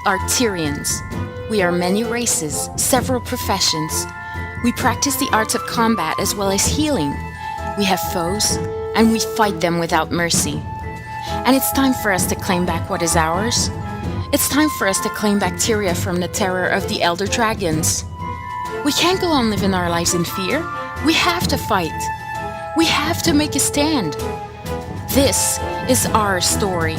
are Tyrians. We are many races, several professions. We practice the arts of combat as well as healing. We have foes, and we fight them without mercy. And it's time for us to claim back what is ours. It's time for us to claim back Tyria from the terror of the Elder Dragons. We can't go on living our lives in fear. We have to fight. We have to make a stand. This is our story.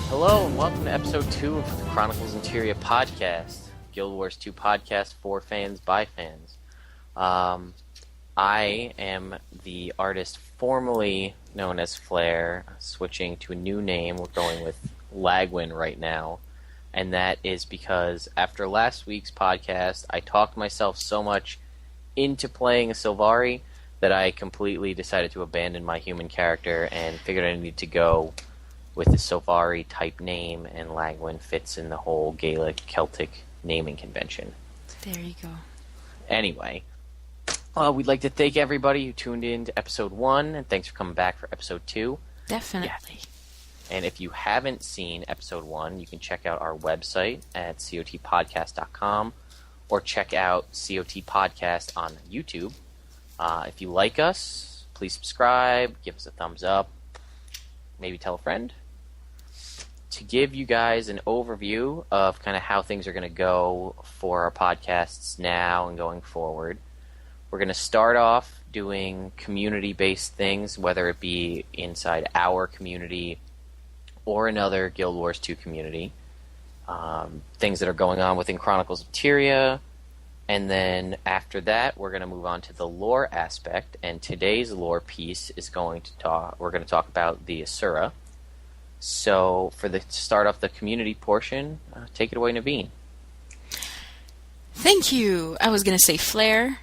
Hello and welcome to episode 2 of the Chronicles of Tyria podcast, Guild Wars 2 podcast for fans by fans. I am the artist formerly known as Flair, switching to a new name. We're going with Lagwyn right now, and that is because after last week's podcast, I talked myself so much into playing a Sylvari that I completely decided to abandon my human character and figured I needed to go with the Sylvari type name, and Lagwyn fits in the whole Gaelic Celtic naming convention. There you go. Anyway, we'd like to thank everybody who tuned in to episode 1, and thanks for coming back for episode 2. Definitely. Yeah. And if you haven't seen episode 1, you can check out our website at CoTPodcast.com or check out COT Podcast on YouTube. If you like us, please subscribe, give us a thumbs up, maybe tell a friend. To give you guys an overview of kind of how things are going to go for our podcasts now and going forward, we're going to start off doing community-based things, whether it be inside our community or another Guild Wars 2 community. Things that are going on within Chronicles of Tyria. And then after that, we're going to move on to the lore aspect. And today's lore piece is we're going to talk about the Asura. So to start off the community portion, take it away, Naveen. Thank you. I was going to say Flair,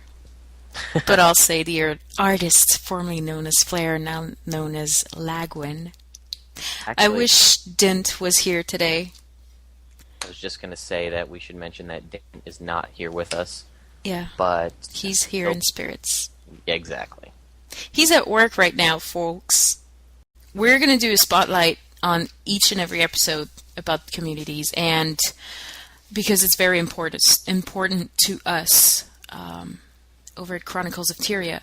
but I'll say the artist formerly known as Flair, now known as Lagwyn. I wish Dint was here today. I was just going to say that we should mention that Dint is not here with us. Yeah, but he's here in spirits. Yeah, exactly. He's at work right now, folks. We're going to do a spotlight on each and every episode about communities, and because it's very important to us over at Chronicles of Tyria,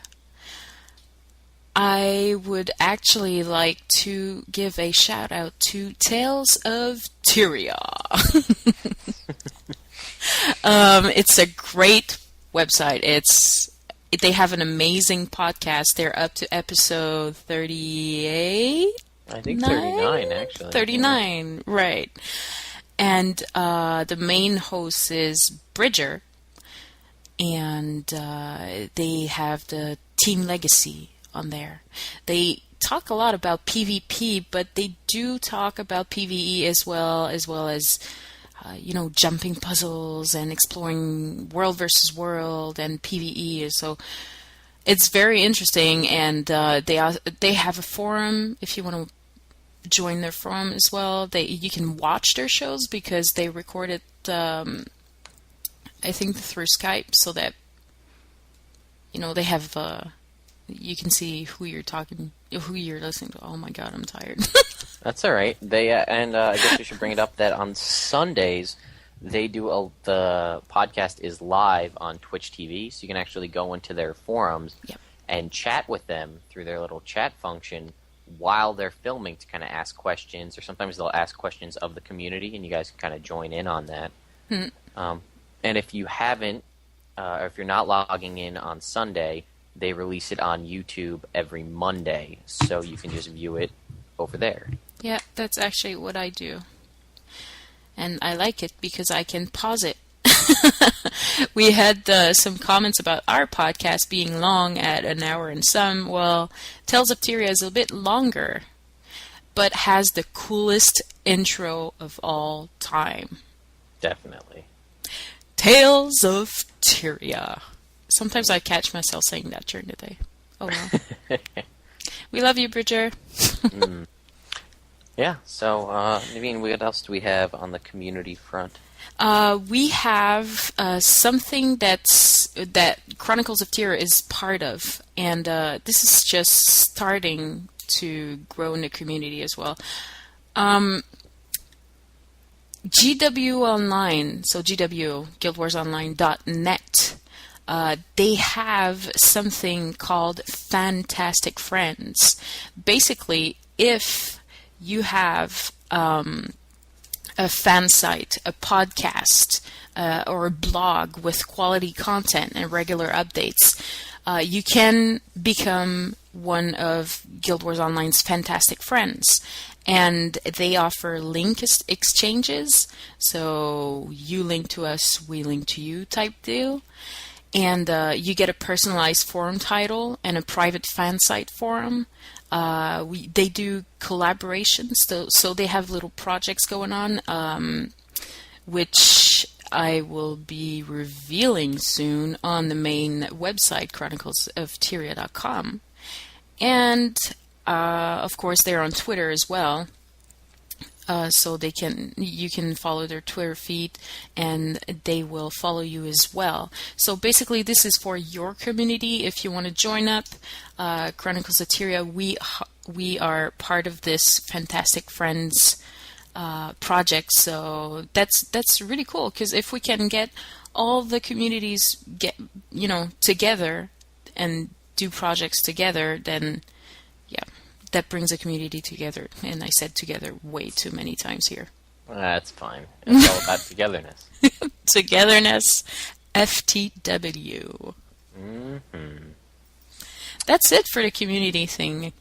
I would actually like to give a shout out to Tales of Tyria. It's a great website. They have an amazing podcast. They're up to episode 38. I think 39, actually. 39, right. And the main host is Bridger, and they have the Team Legacy on there. They talk a lot about PvP, but they do talk about PvE as well as jumping puzzles and exploring world versus world and PvE. So it's very interesting, and they have a forum if you want to join their forum as well. You can watch their shows because they record it, I think through Skype, so that they have you can see who you're listening to. Oh my God, I'm tired. That's all right. They and I guess we should bring it up that on Sundays they do the podcast is live on Twitch TV, so you can actually go into their forums and chat with them through their little chat function while they're filming to kind of ask questions, or sometimes they'll ask questions of the community, and you guys can kind of join in on that. And if you haven't, or if you're not logging in on Sunday, they release it on YouTube every Monday, so you can just view it over there. Yeah, that's actually what I do. And I like it because I can pause it. We had some comments about our podcast being long at an hour and some. Well, Tales of Tyria is a bit longer, but has the coolest intro of all time. Definitely. Tales of Tyria. Sometimes I catch myself saying that during the day. Oh well. We love you, Bridger. Yeah. So, Naveen, what else do we have on the community front? We have something that Chronicles of Tyria is part of, and this is just starting to grow in the community as well. GW Online, so GW, GuildWarsOnline.net, they have something called Fantastic Friends. Basically, if you have a fan site, a podcast, or a blog with quality content and regular updates, you can become one of Guild Wars Online's fantastic friends. And they offer link exchanges. So you link to us, we link to you type deal. And you get a personalized forum title and a private fan site forum. They do collaborations, so they have little projects going on, which I will be revealing soon on the main website, chroniclesoftyria.com. And, of course, they're on Twitter as well. So you can follow their Twitter feed and they will follow you as well. So basically this is for your community. If you want to join up, Chronicles of Tyria, we are part of this Fantastic Friends project. So that's really cool, because if we can get all the communities together and do projects together, then yeah, that brings a community together. And I said together way too many times here. That's fine. It's all about togetherness. Togetherness, FTW. Mm-hmm. That's it for the community thing.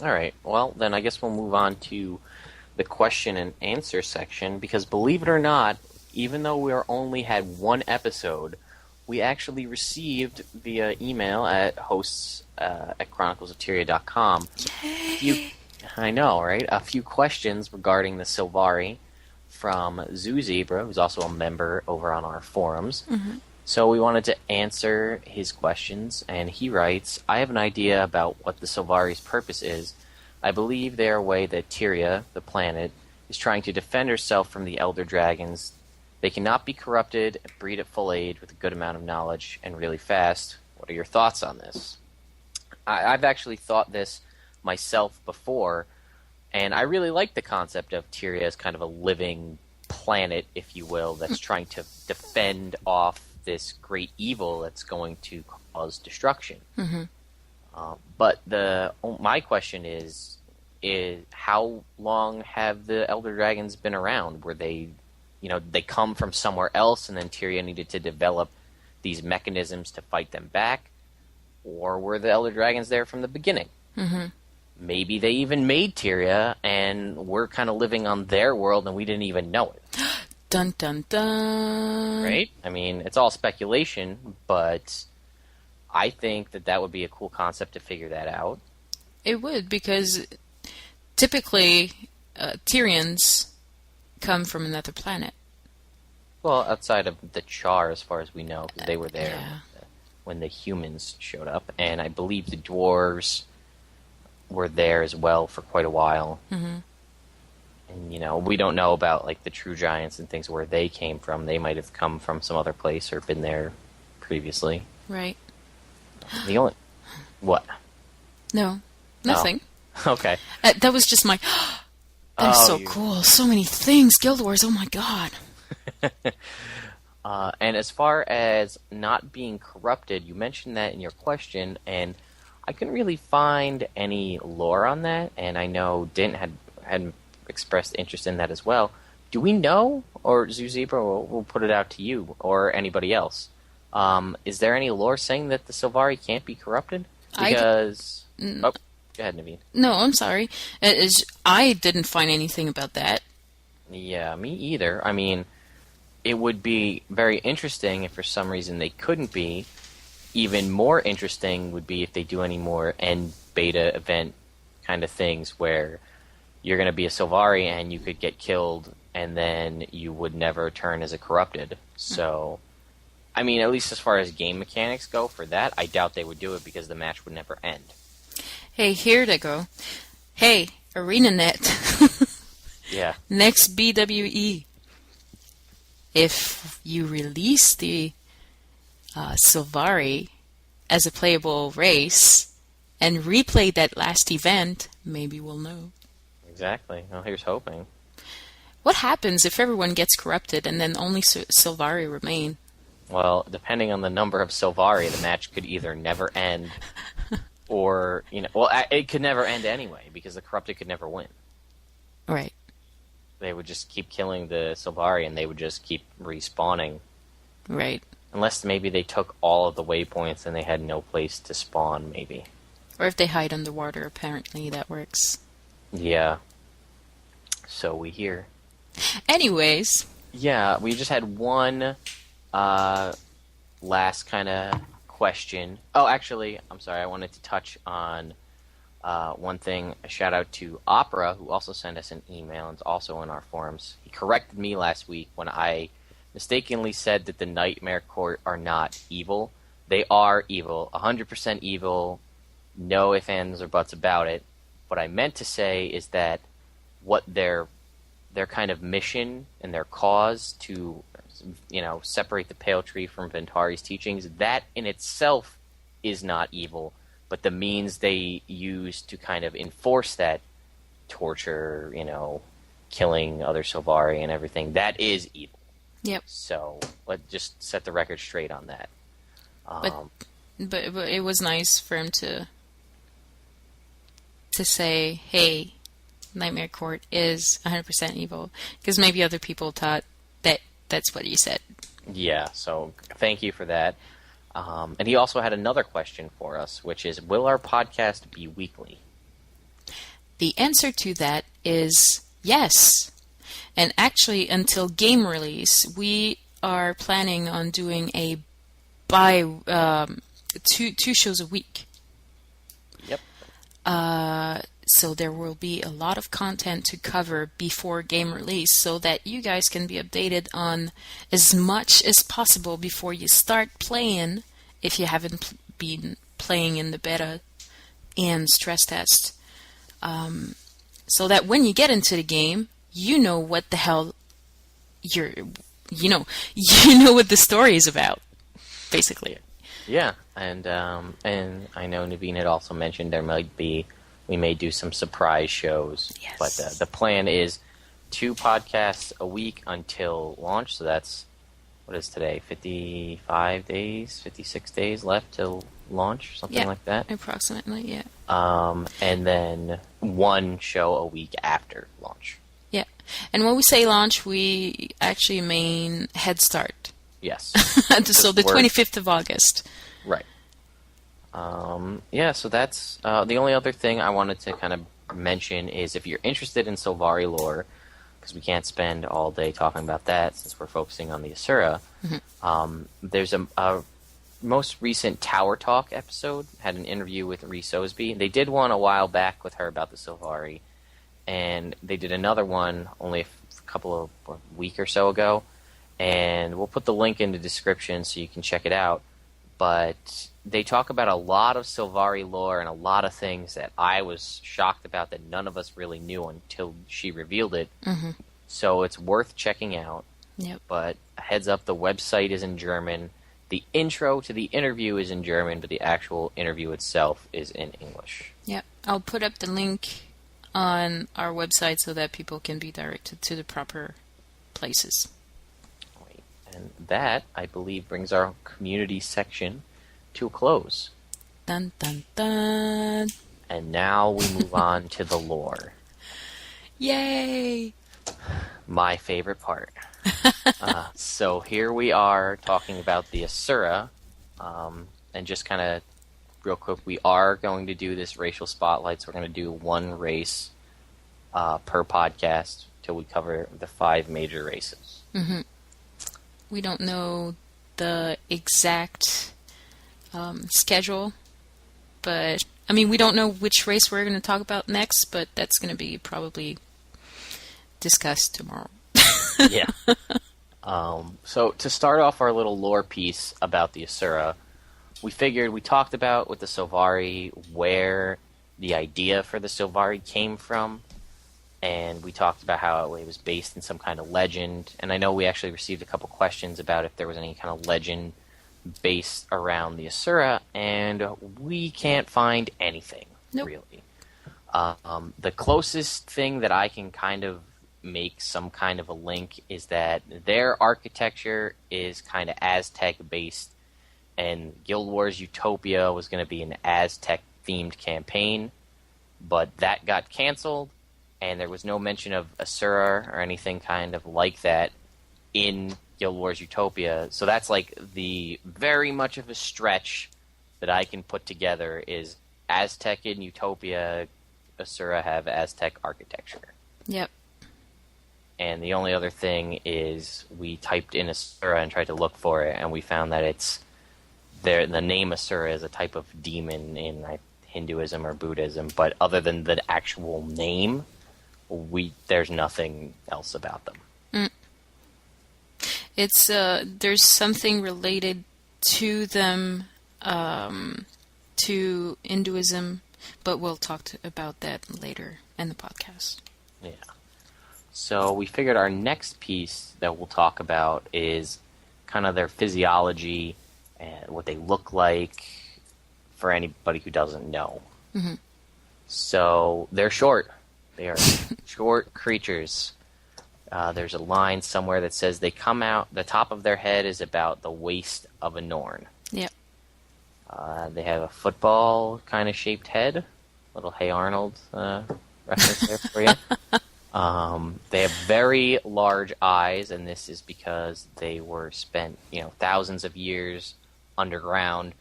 All right. Well, then I guess we'll move on to the question and answer section, because believe it or not, even though we only had one episode, we actually received via email at hosts at chroniclesoftyria.com. I know, right? A few questions regarding the Sylvari from Zoo Zebra, who's also a member over on our forums. Mm-hmm. So we wanted to answer his questions, and he writes, I have an idea about what the Sylvari's purpose is. I believe they are a way that Tyria, the planet, is trying to defend herself from the Elder Dragons. They cannot be corrupted, breed at full age with a good amount of knowledge, and really fast. What are your thoughts on this? I've actually thought this myself before, and I really like the concept of Tyria as kind of a living planet, if you will, that's trying to defend off this great evil that's going to cause destruction. Mm-hmm. But my question is how long have the Elder Dragons been around? Were they, they come from somewhere else, and then Tyria needed to develop these mechanisms to fight them back? Or were the Elder Dragons there from the beginning? Mm-hmm. Maybe they even made Tyria, and we're kind of living on their world, and we didn't even know it. Dun, dun, dun. Right? I mean, it's all speculation, but I think that would be a cool concept to figure that out. It would, because typically Tyrians come from another planet. Well, outside of the Char, as far as we know, because they were there when the humans showed up, and I believe the dwarves were there as well for quite a while. Mm-hmm. And, we don't know about, like, the true giants and things where they came from. They might have come from some other place or been there previously. Right. The only... What? No. Nothing. Oh. Okay. That was just my... That is so cool. So many things. Guild Wars, oh my god. And as far as not being corrupted, you mentioned that in your question, and I couldn't really find any lore on that, and I know Dint had expressed interest in that as well. Do we know, or Zoo Zebra, we'll put it out to you, or anybody else, is there any lore saying that the Sylvari can't be corrupted? Because... go ahead, Naveen. No, I'm sorry. I didn't find anything about that. Yeah, me either. I mean... It would be very interesting if for some reason they couldn't be. Even more interesting would be if they do any more end beta event kind of things where you're going to be a Sylvari and you could get killed and then you would never turn as a corrupted. So, I mean, at least as far as game mechanics go for that, I doubt they would do it because the match would never end. Hey, here they go. Hey, ArenaNet. Yeah. Next BWE. If you release the Sylvari as a playable race and replay that last event, maybe we'll know. Exactly. Well, here's hoping. What happens if everyone gets corrupted and then only Sylvari remain? Well, depending on the number of Sylvari, the match could either never end, or it could never end anyway because the corrupted could never win. Right. They would just keep killing the Sylvari, and they would just keep respawning. Right. Unless maybe they took all of the waypoints and they had no place to spawn, maybe. Or if they hide underwater, apparently that works. Yeah. So we hear. Anyways. Yeah, we just had one last kind of question. Oh, actually, I'm sorry. I wanted to touch on one thing. A shout out to Opera, who also sent us an email and is also in our forums. He corrected me last week when I mistakenly said that the Nightmare Court are not evil. They are evil, 100% evil, no ifs, ands, or buts about it. What I meant to say is that what their kind of mission and their cause to, separate the Pale Tree from Ventari's teachings, that in itself is not evil, but the means they use to kind of enforce that torture, killing other Sylvari and everything, that is evil. Yep. So let's just set the record straight on that. But it was nice for him to say, hey, Nightmare Court is 100% evil, because maybe other people thought that that's what he said. Yeah, so thank you for that. And he also had another question for us, which is, will our podcast be weekly? The answer to that is yes. And actually, until game release, we are planning on doing a two shows a week. Yep. So there will be a lot of content to cover before game release so that you guys can be updated on as much as possible before you start playing, if you haven't been playing in the beta and stress test. So that when you get into the game, you know what the hell you know what the story is about, basically. Yeah, and I know Naveen had also mentioned we may do some surprise shows. Yes. But the plan is 2 podcasts a week until launch, so that's, what is today, 55 days, 56 days left till launch, something like that? Approximately, yeah. And then 1 show a week after launch. Yeah. And when we say launch, we actually mean head start. Yes. So the 25th of August. Right. So that's the only other thing I wanted to kind of mention is if you're interested in Sylvari lore, because we can't spend all day talking about that since we're focusing on the Asura, there's a most recent Tower Talk episode, had an interview with Rhys Osby. They did one a while back with her about the Sylvari, and they did another one only a couple of week or so ago, and we'll put the link in the description so you can check it out. But they talk about a lot of Sylvari lore and a lot of things that I was shocked about that none of us really knew until she revealed it. Mm-hmm. So it's worth checking out. Yep. But heads up, the website is in German. The intro to the interview is in German, but the actual interview itself is in English. Yep. I'll put up the link on our website so that people can be directed to the proper places. And that, I believe, brings our community section to a close. Dun, dun, dun. And now we move on to the lore. Yay! My favorite part. So here we are talking about the Asura. And just kind of real quick, we are going to do this racial spotlight. So we're going to do 1 race per podcast till we cover the 5 major races. Mm-hmm. We don't know the exact schedule, but we don't know which race we're going to talk about next, but that's going to be probably discussed tomorrow. Yeah. So to start off our little lore piece about the Asura, we talked about with the Sylvari where the idea for the Sylvari came from, and we talked about how it was based in some kind of legend. And I know we actually received a couple questions about if there was any kind of legend based around the Asura, and we can't find anything, Nope. really. The closest thing that I can kind of make some kind of a link is that their architecture is kind of Aztec-based, and Guild Wars Utopia was going to be an Aztec-themed campaign, but that got canceled, and there was no mention of Asura or anything kind of like that in Guild Wars Utopia. So that's like the very much of a stretch that I can put together is Aztec in Utopia, Asura have Aztec architecture. Yep. And the only other thing is we typed in Asura and tried to look for it, and we found that it's there. The name Asura is a type of demon in Hinduism or Buddhism, but other than the actual name, there's nothing else about them. It's there's something related to them, to Hinduism, but we'll talk about that later in the podcast. Yeah. So we figured our next piece that we'll talk about is kind of their physiology and what they look like for anybody who doesn't know. Mm-hmm. So they're short. They are short creatures. There's a line somewhere that says they come out, the top of their head is about the waist of a Norn. Yep. They have a football kind of shaped head. Little Hey Arnold reference there for you. They have very large eyes, and this is because they were spent, thousands of years underground.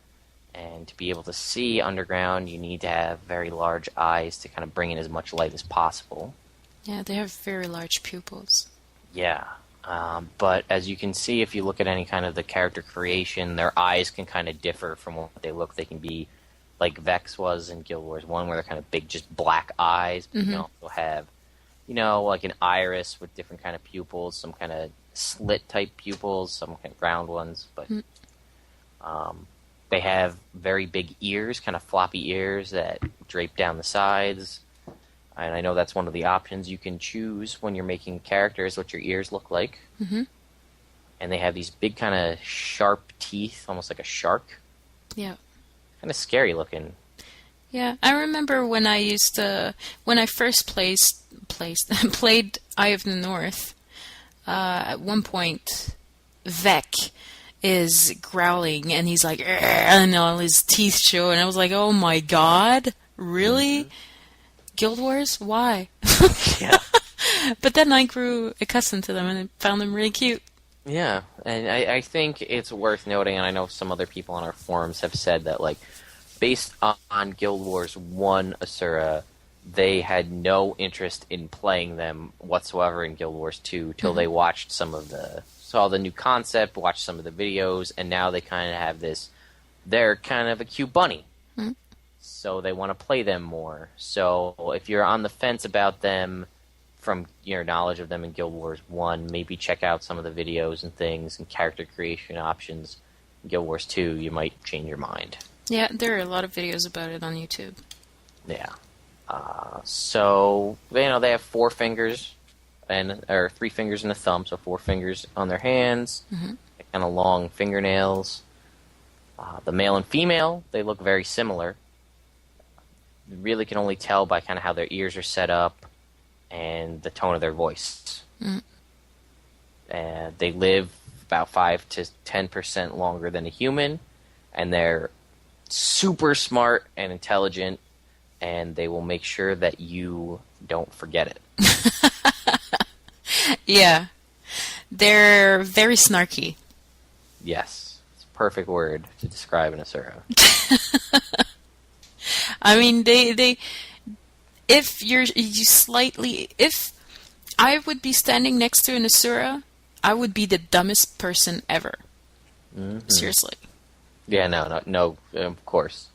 And to be able to see underground, you need to have very large eyes to kind of bring in as much light as possible. Yeah, they have very large pupils. Yeah. But as you can see, if you look at any kind of the character creation, their eyes can kind of differ from what they look. They can be like Vex was in Guild Wars 1, where they're kind of big, just black eyes. But you can also have, like an iris with different kind of pupils, some kind of slit-type pupils, some kind of ground ones. But they have very big ears, kind of floppy ears that drape down the sides. And I know that's one of the options you can choose when you're making characters, what your ears look like. Mm-hmm. And they have these big kind of sharp teeth, almost like a shark. Yeah. Kind of scary looking. Yeah, I remember when I first played Eye of the North, at one point, Vec is growling, and he's like, and all his teeth show, and I was like, oh my god, really? Mm-hmm. Guild Wars? Why? Yeah. But then I grew accustomed to them, and I found them really cute. Yeah, and I think it's worth noting, and I know some other people on our forums have said that, like, based on Guild Wars 1 Asura, they had no interest in playing them whatsoever in Guild Wars 2 till they watched saw the new concept, watched some of the videos, and now they kind of have this, they're kind of a cute bunny. Mm-hmm. So they want to play them more. So if you're on the fence about them from your knowledge of them in Guild Wars 1, maybe check out some of the videos and things and character creation options. In Guild Wars 2, you might change your mind. Yeah, there are a lot of videos about it on YouTube. Yeah. So, they have 4 fingers, or 3 fingers and a thumb, so 4 fingers on their hands, kind of long fingernails. The male and female, they look very similar. You really can only tell by kind of how their ears are set up and the tone of their voice. They live about 5 to 10% longer than a human, and they're super smart and intelligent, and they will make sure that you don't forget it. Yeah. They're very snarky. Yes. It's a perfect word to describe an Asura. I mean, if I would be standing next to an Asura, I would be the dumbest person ever. Mm-hmm. Seriously. Yeah, no, of course.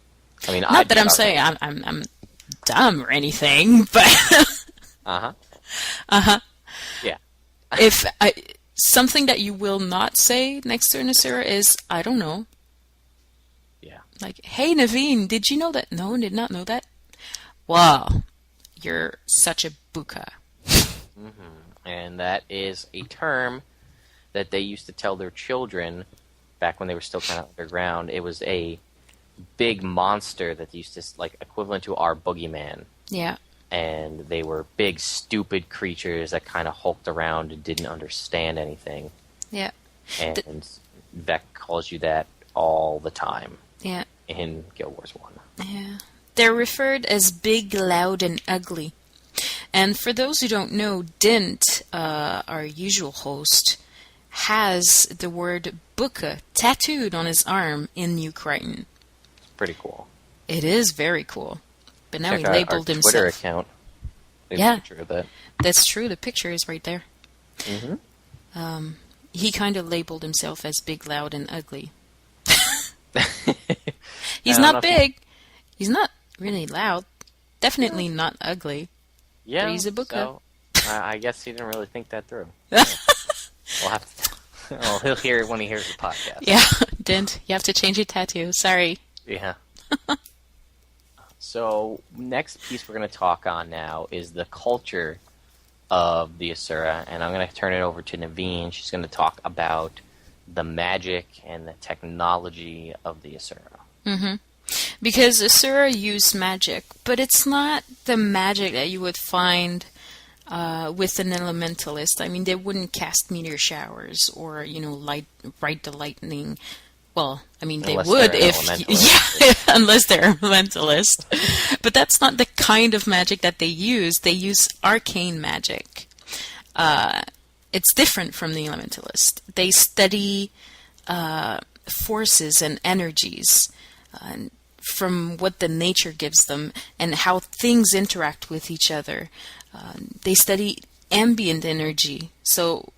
I mean, not that I'm saying I'm dumb or anything, but yeah. If something that you will not say next to an Asura is, I don't know. Yeah. Like, hey Naveen, did you know that? No, did not know that. Wow, you're such a buka. And that is a term that they used to tell their children back when they were still kind of underground. It was a big monster that used to, like, equivalent to our boogeyman. Yeah. And they were big, stupid creatures that kind of hulked around and didn't understand anything. Yeah. And Vec calls you that all the time. Yeah. In Guild Wars 1. Yeah. They're referred as big, loud, and ugly. And for those who don't know, Dint, our usual host, has the word Buka tattooed on his arm in New Crichton. It's pretty cool. It is very cool. But now Check he out labeled our himself. Twitter account. There's a picture of that. That's true. The picture is right there. Mm-hmm. He kind of labeled himself as big, loud, and ugly. He's not big. He's not really loud. Definitely not ugly. Yeah, but he's a booker. So, I guess he didn't really think that through. Yeah. We'll have to. Well, he'll hear it when he hears the podcast. Yeah, Dint, you have to change your tattoo. Sorry. Yeah. So, next piece we're going to talk on now is the culture of the Asura, and I'm going to turn it over to Naveen. She's going to talk about the magic and the technology of the Asura. Mm-hmm. Because Asura use magic, but it's not the magic that you would find with an elementalist. I mean, they wouldn't cast meteor showers or, ride the lightning. Well, I mean, they would unless they're elementalist. But that's not the kind of magic that they use. They use arcane magic. It's different from the elementalist. They study forces and energies from what the nature gives them and how things interact with each other. They study ambient energy. So,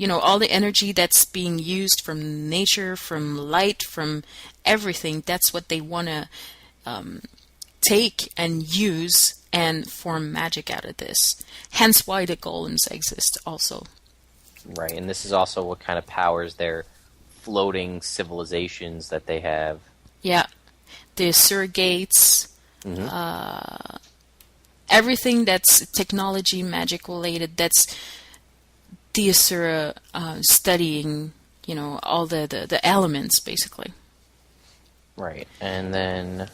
all the energy that's being used from nature, from light, from everything, that's what they want to take and use and form magic out of this. Hence why the golems exist also. Right, and this is also what kind of powers their floating civilizations that they have. Yeah. The surrogates, everything that's technology, magic related, that's the Asura studying, all the elements, basically. Right, and then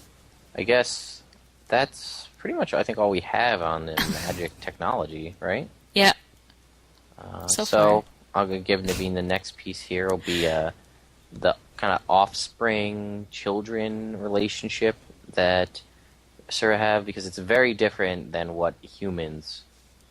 I guess that's pretty much, I think, all we have on the magic technology, right? Yeah. So I'll give Naveen the next piece here. Will be the kind of offspring-children relationship that Asura have, because it's very different than what humans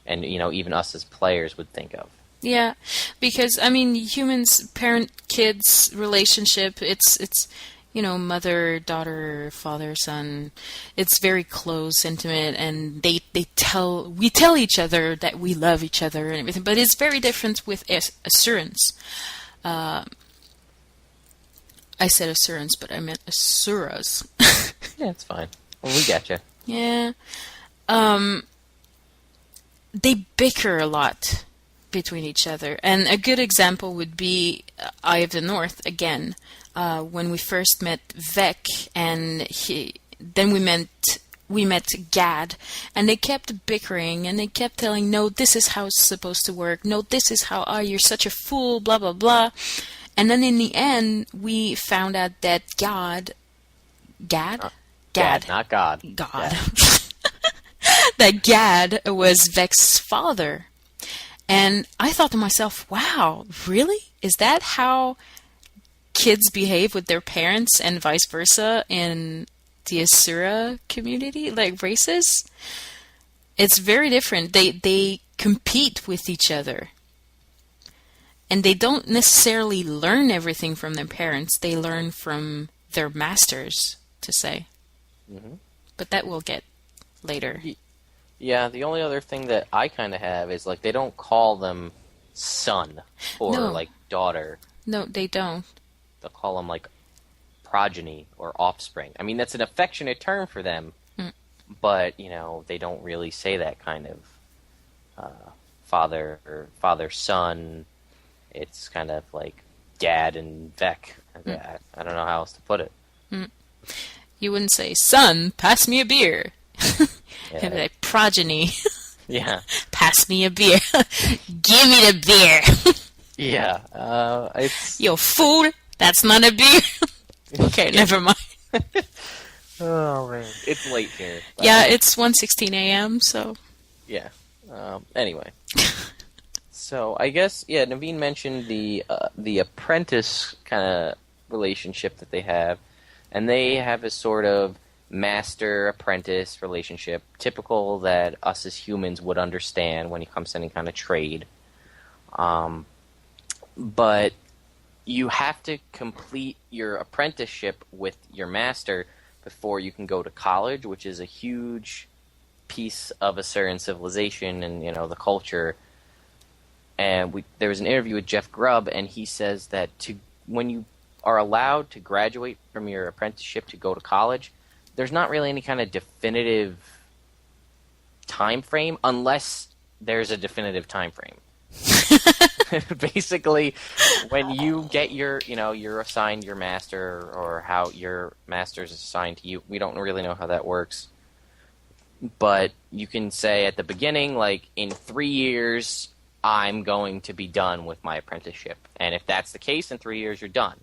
and, even us as players would think of. Yeah, because, I mean, humans, parent-kids relationship, it's mother, daughter, father, son. It's very close, intimate, and we tell each other that we love each other and everything, but it's very different with Asurans. I said Asurans, but I meant Asuras. Yeah, it's fine. Well, we get you. Yeah. They bicker a lot between each other. And a good example would be Eye of the North, again. When we first met Vec, and then we met Gad, and they kept bickering, and they kept telling, no, this is how it's supposed to work. No, this is how, you're such a fool, blah, blah, blah. And then in the end, we found out that Gad, not God. God. That Gad was Vec's father. And I thought to myself, wow, really? Is that how kids behave with their parents and vice versa in the Asura community, like races? It's very different. They compete with each other. And they don't necessarily learn everything from their parents. They learn from their masters, to say. Mm-hmm. But that we'll get later. Yeah, the only other thing that I kind of have is, like, they don't call them son or, like, daughter. No, they don't. They'll call them, like, progeny or offspring. I mean, that's an affectionate term for them, but, they don't really say that kind of father or father-son. It's kind of like Dad and Vec. I don't know how else to put it. You wouldn't say, son, pass me a beer. Yeah. Like progeny. Yeah. Pass pass me a beer. Give me the beer. Yeah, it's... You fool. That's not a beer. Okay, never mind. Oh, man. It's late here. Yeah, it's 1:16 a.m., so... Yeah. Anyway. So, I guess, yeah, Naveen mentioned the apprentice kind of relationship that they have. And they have a sort of master-apprentice relationship, typical that us as humans would understand when it comes to any kind of trade. But you have to complete your apprenticeship with your master before you can go to college, which is a huge piece of a certain civilization and, the culture. And there was an interview with Jeff Grubb, and he says that when you are allowed to graduate from your apprenticeship to go to college, there's not really any kind of definitive time frame unless there's a definitive time frame. Basically, when you get you're assigned your master, or how your master is assigned to you, we don't really know how that works. But you can say at the beginning, like, in 3 years, I'm going to be done with my apprenticeship. And if that's the case, in 3 years, you're done.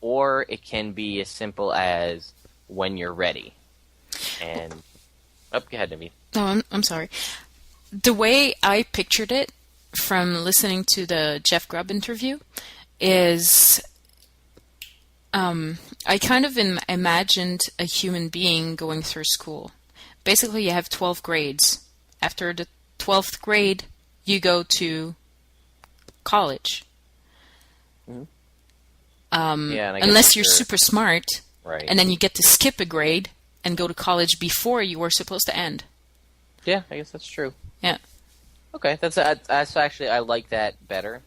Or it can be as simple as when you're ready. And, go ahead, Naveen. Oh, I'm sorry. The way I pictured it from listening to the Jeff Grubb interview is I kind of imagined a human being going through school. Basically, you have 12 grades. After the 12th grade, you go to college. Mm-hmm. Unless you're super smart, right? And then you get to skip a grade and go to college before you were supposed to end. Yeah, I guess that's true. Yeah. Okay, that's actually, I like that better.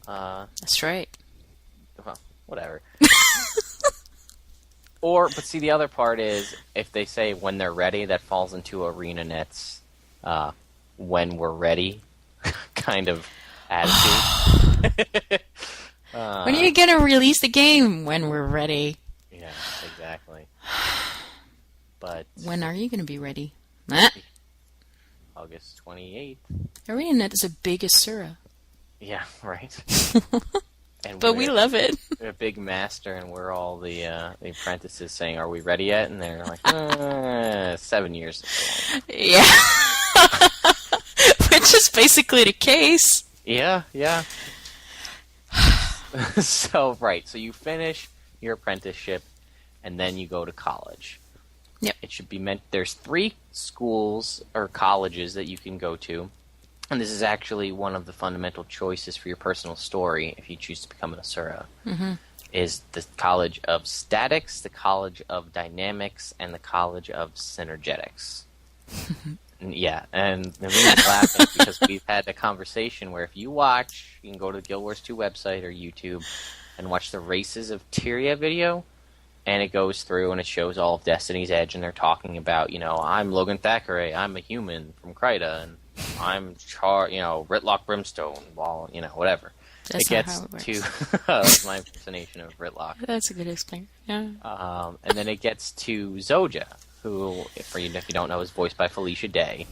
That's right. Well, whatever. But see, the other part is, if they say when they're ready, that falls into ArenaNet's when we're ready kind of attitude. When are you going to release the game? When we're ready. Yeah, exactly. But when are you going to be ready? August 28th. ArenaNet is a big Asura. Yeah, right. But we love it. We're a big master, and we're all the apprentices saying, "Are we ready yet?" And they're like, 7 years. Yeah. Which is basically the case. Yeah. So you finish your apprenticeship, and then you go to college. Yep. It should be meant. There's 3 schools or colleges that you can go to, and this is actually one of the fundamental choices for your personal story if you choose to become an Asura. Mm-hmm. Is the College of Statics, the College of Dynamics, and the College of Synergetics. Yeah, and Naveen's laughing because we've had a conversation where if you can go to the Guild Wars 2 website or YouTube and watch the Races of Tyria video, and it goes through and it shows all of Destiny's Edge, and they're talking about, I'm Logan Thackeray, I'm a human from Kryta, and I'm Ritlock Brimstone, whatever. That's not how it works. That's my impersonation of Ritlock. That's a good explainer. Yeah. And then it gets to Zoja, who, if you don't know, is voiced by Felicia Day.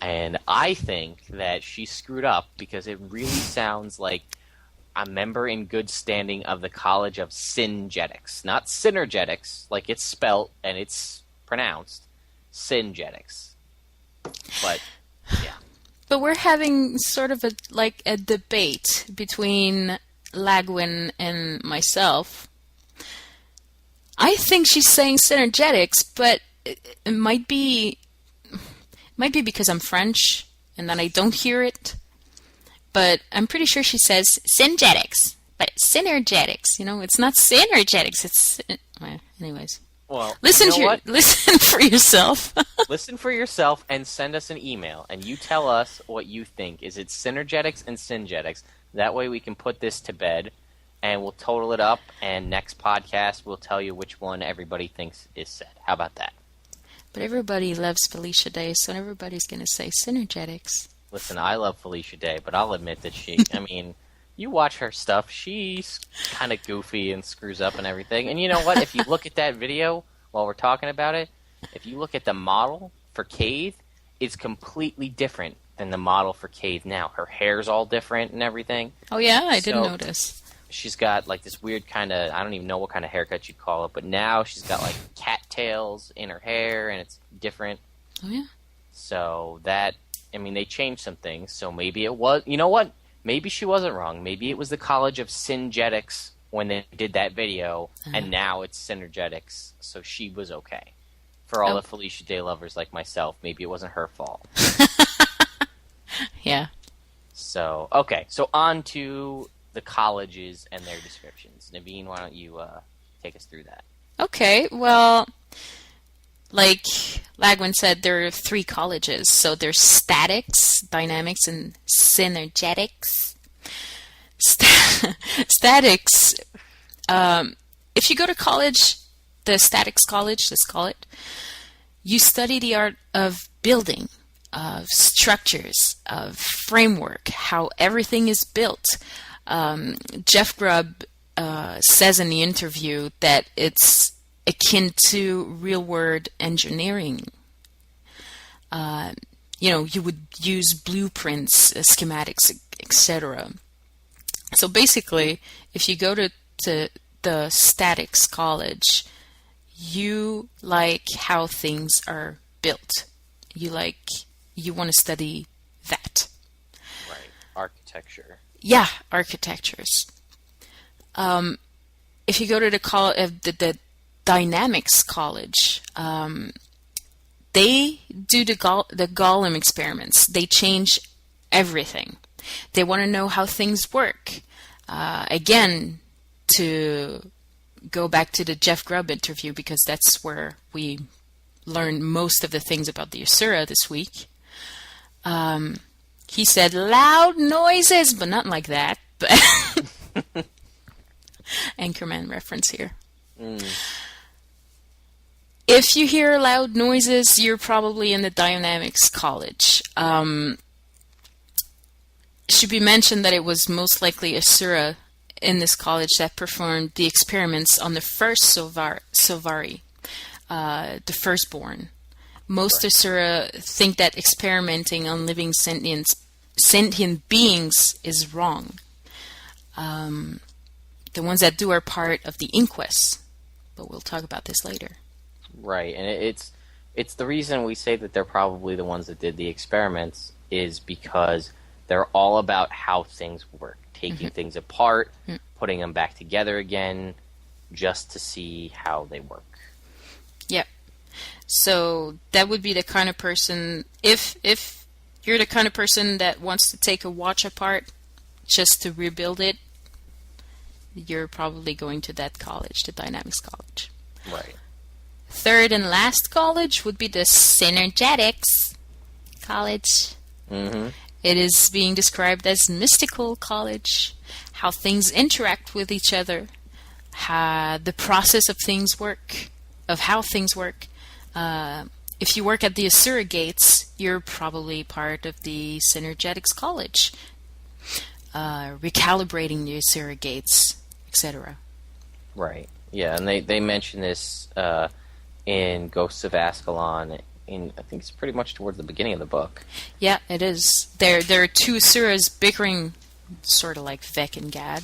And I think that she screwed up because it really sounds like a member in good standing of the College of Syngetics. Not Synergetics, like it's spelt and it's pronounced. Syngetics. But, yeah. But we're having sort of a debate between Lagwyn and myself. I think she's saying synergetics, but it might be because I'm French and then I don't hear it. But I'm pretty sure she says syngetics, but synergetics. It's not synergetics. It's anyways. Well, listen for yourself. Listen for yourself and send us an email, and you tell us what you think. Is it synergetics and syngetics? That way we can put this to bed, and we'll total it up, and next podcast we'll tell you which one everybody thinks is said. How about that? But everybody loves Felicia Day, so everybody's going to say synergetics. Listen, I love Felicia Day, but I'll admit that you watch her stuff, she's kind of goofy and screws up and everything. And you know what? If you look at that video while we're talking about it, if you look at the model for Cade, it's completely different than the model for Cave now. Her hair's all different and everything. Oh yeah, I didn't notice. She's got like this weird kind of, I don't even know what kind of haircut you'd call it, but now she's got like cattails in her hair and it's different. Oh yeah. So that, I mean, they changed some things. So maybe it was, you know what? Maybe she wasn't wrong. Maybe it was the College of Syngetics when they did that video, and now it's Synergetics, so she was okay. For all the Felicia Day lovers like myself, maybe it wasn't her fault. Yeah. So, okay. So on to the colleges and their descriptions. Naveen, why don't you take us through that? Okay, well, like Lagwyn said, there are 3 colleges. So there's statics, dynamics, and synergetics. Statics, if you go to college, the statics college, let's call it, you study the art of building, of structures, of framework, how everything is built. Jeff Grubb says in the interview that it's akin to real-world engineering. You would use blueprints, schematics, etc. So basically, if you go to the statics college, you like how things are built. You want to study that. Right. Architecture. Yeah, architectures. If you go to the dynamics college, they do the Golem experiments. They change everything. They want to know how things work. Again, to go back to the Jeff Grubb interview, because that's where we learned most of the things about the Asura this week. He said loud noises, but not like that. But Anchorman reference here. If you hear loud noises, you're probably in the dynamics college. Should be mentioned that it was most likely Asura in this college that performed the experiments on the first Sylvari, the firstborn. Most Asura think that experimenting on living sentient beings is wrong. The ones that do are part of the inquest, but we'll talk about this later. Right, and it's the reason we say that they're probably the ones that did the experiments is because they're all about how things work, taking things apart, putting them back together again, just to see how they work. Yep. So that would be the kind of person, if you're the kind of person that wants to take a watch apart just to rebuild it, you're probably going to that college, the Dynamics College. Right. Third and last college would be the Synergetics College. Mm-hmm. It is being described as mystical college, how things interact with each other, how the process of things work, of how things work. If you work at the Asura Gates, you're probably part of the Synergetics College, recalibrating the Asura Gates, etc. Right. Yeah, and they mention this in Ghosts of Ascalon. I think it's pretty much towards the beginning of the book. Yeah, it is. There are 2 Asuras bickering, sort of like Vec and Gad,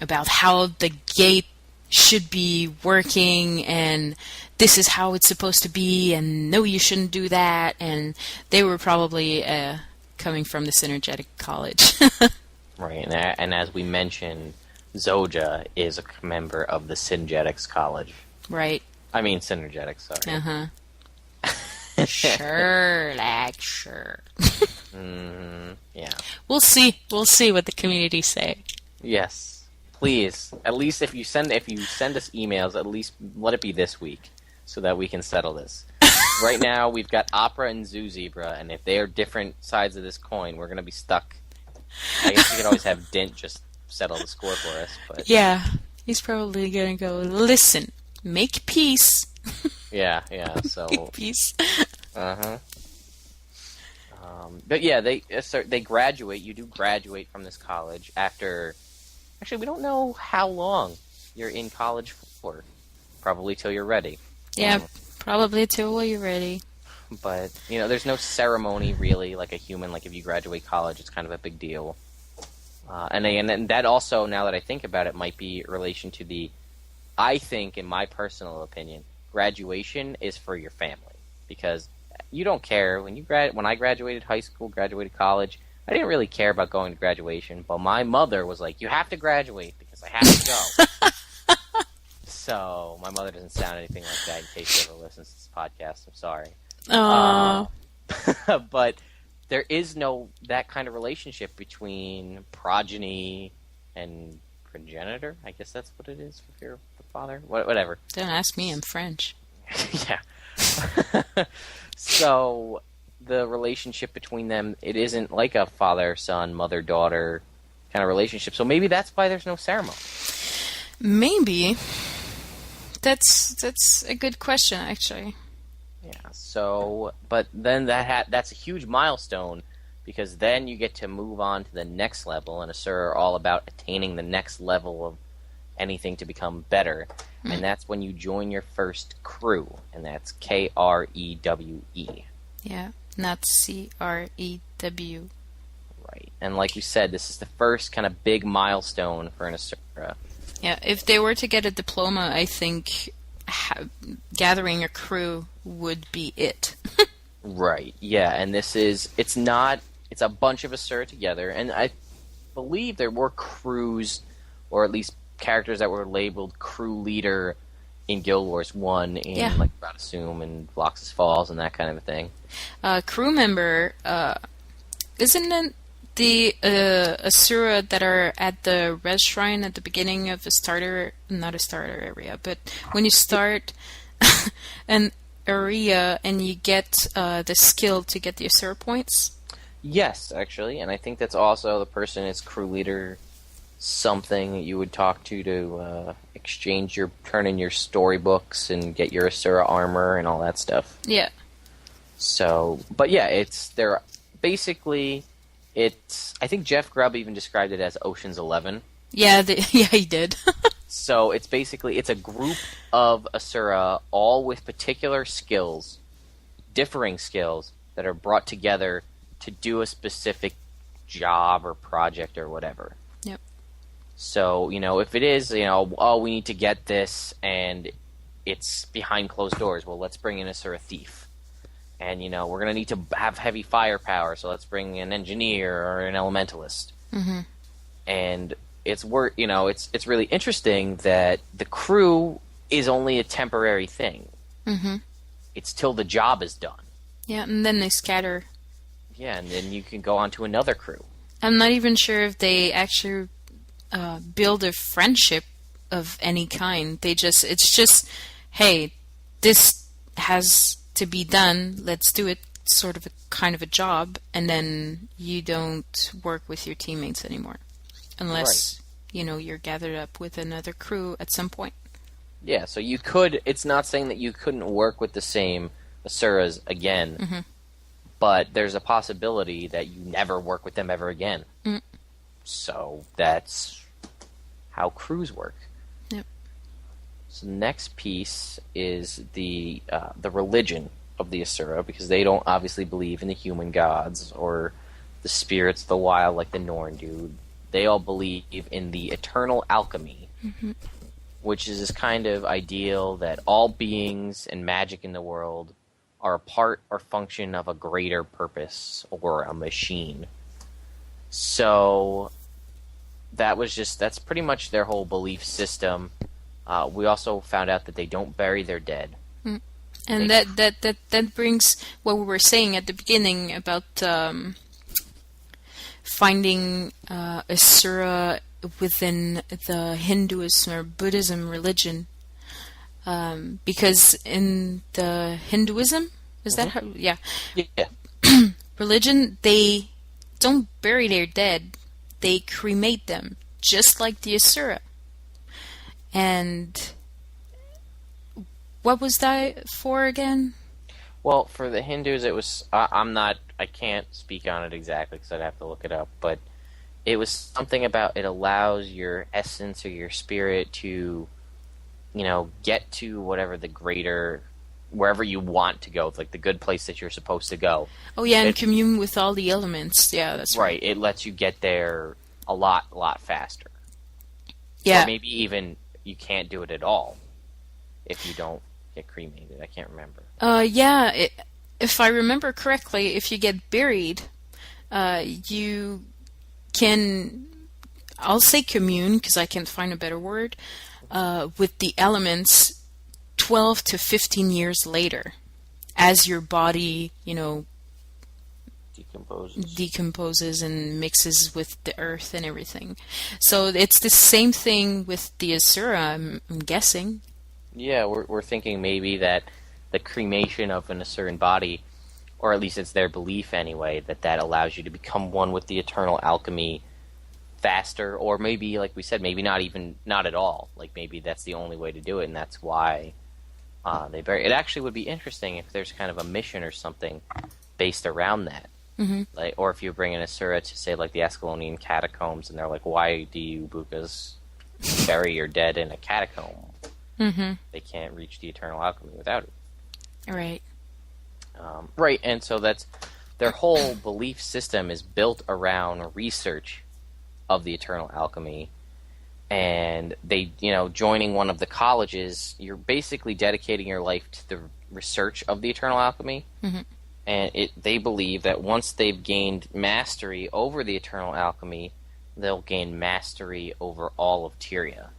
about how the gate should be working, and this is how it's supposed to be, and no, you shouldn't do that. And they were probably coming from the Synergetic College. Right, and as we mentioned, Zoja is a member of the Syngetics College. Right. I mean, Synergetics, sorry. Uh-huh. Sure, sure. Yeah. We'll see. We'll see what the community say. Yes. Please, at least if you send us emails, at least let it be this week so that we can settle this. Right now, we've got Opera and Zoo Zebra, and if they are different sides of this coin, we're going to be stuck. I guess we could always have Dint just settle the score for us. But yeah, he's probably going to go, listen, make peace. Yeah, so... Make peace. Uh-huh. But yeah, they graduate. You do graduate from this college after... Actually, we don't know how long you're in college for. Probably till you're ready. Yeah, probably till you're ready. But, there's no ceremony really like a human. Like if you graduate college, it's kind of a big deal. And that also, now that I think about it, might be in relation to I think, in my personal opinion, graduation is for your family. Because you don't care. When I graduated high school, graduated college, I didn't really care about going to graduation. But my mother was like, you have to graduate because I have to go. So my mother doesn't sound anything like that in case she ever listens to this podcast. I'm sorry. But there is no that kind of relationship between progeny and progenitor. I guess that's what it is for your father. Whatever. Don't ask me. I'm French. Yeah. So the relationship between them, it isn't like a father-son, mother-daughter kind of relationship. So maybe that's why there's no ceremony. Maybe. That's a good question, actually. Yeah. So, but then that's a huge milestone because then you get to move on to the next level, and Asura are all about attaining the next level of anything to become better, and that's when you join your first crew, and that's Krewe. Yeah, not CREW. Right. And like we said, this is the first kind of big milestone for an Asura. Yeah, if they were to get a diploma, I think gathering a crew would be it. Right, yeah, and it's a bunch of Asura together, and I believe there were crews, or at least characters that were labeled crew leader in Guild Wars 1 in like Radasum and Vloxus Falls and that kind of a thing. Crew member, isn't it the Asura that are at the red shrine at the beginning of not a starter area, but when you start an area and you get the skill to get the Asura points? Yes, actually, and I think that's also the person is crew leader something you would talk to turn in your storybooks and get your Asura armor and all that stuff. Yeah. So, but yeah, I think Jeff Grubb even described it as Ocean's 11. Yeah, he did. So it's a group of Asura, all with particular skills, differing skills, that are brought together to do a specific job or project or whatever. Yep. So, if it is, we need to get this and it's behind closed doors, well, let's bring in Asura thief. And, we're going to need to have heavy firepower, so let's bring an engineer or an elementalist. Mm-hmm. And it's really interesting that the crew is only a temporary thing. Mm-hmm. It's till the job is done. Yeah, and then they scatter. Yeah, and then you can go on to another crew. I'm not even sure if they actually build a friendship of any kind. It's just, hey, this has to be done. Let's do it. Sort of a kind of a job, and then you don't work with your teammates anymore, unless you're gathered up with another crew at some point. Yeah, so you could. It's not saying that you couldn't work with the same Asuras again, mm-hmm. but there's a possibility that you never work with them ever again. Mm. So that's how crews work. Yep. So the next piece is the religion of the Asura, because they don't obviously believe in the human gods or the spirits of the wild like the Norn do. They all believe in the eternal alchemy, mm-hmm. which is this kind of ideal that all beings and magic in the world are a part or function of a greater purpose or a machine. So that's pretty much their whole belief system. We also found out that they don't bury their dead. And that brings what we were saying at the beginning about finding Asura within the Hinduism or Buddhism religion. Because in the Hinduism, is that how? Yeah. Yeah. Religion, they don't bury their dead. They cremate them, just like the Asura. And what was that for again? Well, for the Hindus, it was. I can't speak on it exactly because I'd have to look it up. But it was something about it allows your essence or your spirit to, get to whatever the greater wherever you want to go, like the good place that you're supposed to go. Oh yeah, and commune with all the elements. Yeah, that's right. It lets you get there a lot faster. Yeah. Or maybe even you can't do it at all if you don't get cremated. I can't remember. If I remember correctly, if you get buried, you can, I'll say commune because I can't find a better word, with the elements 12 to 15 years later as your body, decomposes and mixes with the earth and everything. So it's the same thing with the Asura, I'm guessing. Yeah, we're thinking maybe that the cremation of an Asuran body, or at least it's their belief anyway, that allows you to become one with the eternal alchemy faster, or maybe, like we said, maybe not at all. Like maybe that's the only way to do it, and that's why they bury. It actually would be interesting if there's kind of a mission or something based around that. Mm-hmm. Like, or if you bring an Asura to, say, like the Ascalonian catacombs, and they're like, why do you Bukas bury your dead in a catacomb? Mm-hmm. They can't reach the eternal alchemy without it. Right. Right, and so that's their whole belief system is built around research of the eternal alchemy. And they, joining one of the colleges, you're basically dedicating your life to the research of the eternal alchemy. Mm-hmm. And they believe that once they've gained mastery over the eternal alchemy, they'll gain mastery over all of Tyria,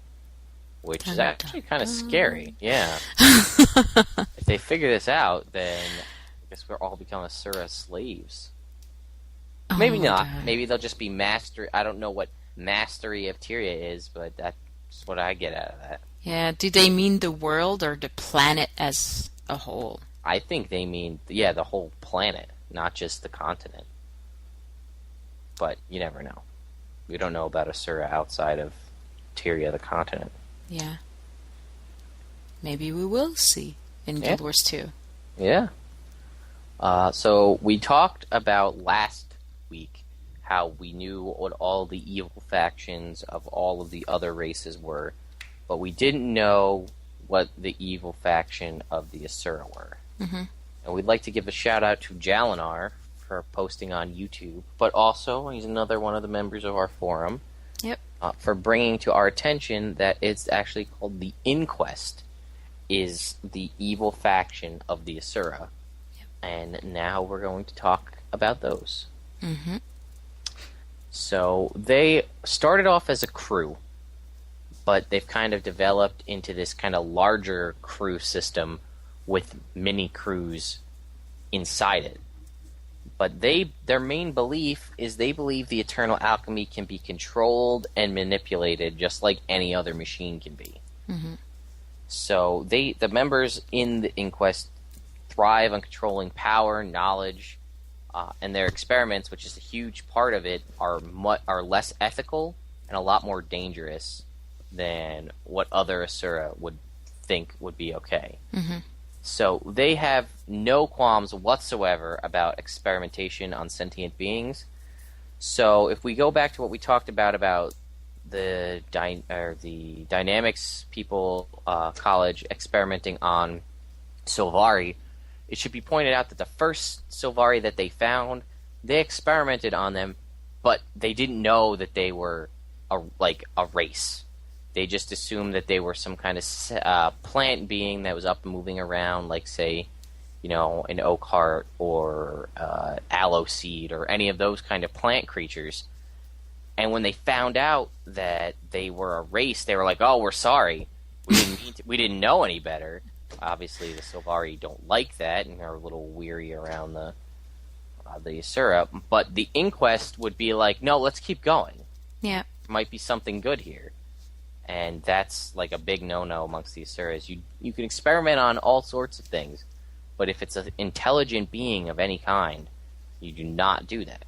which is actually kind of scary. Yeah. If they figure this out, then I guess we'll all become Asura slaves. Oh, Maybe not. God. Maybe they'll just be master. I don't know what mastery of Tyria is, but that's what I get out of that. Yeah, do they mean the world or the planet as a whole? I think they mean, the whole planet, not just the continent. But you never know. We don't know about Asura outside of Tyria, the continent. Yeah. Maybe we will see in Guild Wars 2. Yeah. So we talked about last week how we knew what all the evil factions of all of the other races were, but we didn't know what the evil faction of the Asura were. Mm-hmm. And we'd like to give a shout out to Jalinar for posting on YouTube, but also he's another one of the members of our forum. Yep. For bringing to our attention that it's actually called the Inquest, is the evil faction of the Asura. Yep. And now we're going to talk about those. Mm-hmm. So they started off as a crew, but they've kind of developed into this kind of larger crew system with mini crews inside it. But their main belief is they believe the eternal alchemy can be controlled and manipulated just like any other machine can be. Mm-hmm. So the members in the Inquest thrive on controlling power, knowledge, and their experiments, which is a huge part of it, are less ethical and a lot more dangerous than what other Asura would think would be okay. Mm-hmm. So they have no qualms whatsoever about experimentation on sentient beings. So if we go back to what we talked about the Dynamics people college experimenting on Sylvari, it should be pointed out that the first Sylvari that they found, they experimented on them, but they didn't know that they were a race. They just assumed that they were some kind of plant being that was up and moving around, like, say, an oak heart or aloe seed or any of those kind of plant creatures. And when they found out that they were a race, they were like, "Oh, we're sorry. We didn't know any better." Obviously, the Sylvari don't like that and are a little weary around the Asura. But the Inquest would be like, "No, let's keep going. Yeah, might be something good here." And that's like a big no-no amongst the Asuras. You can experiment on all sorts of things, but if it's an intelligent being of any kind, you do not do that.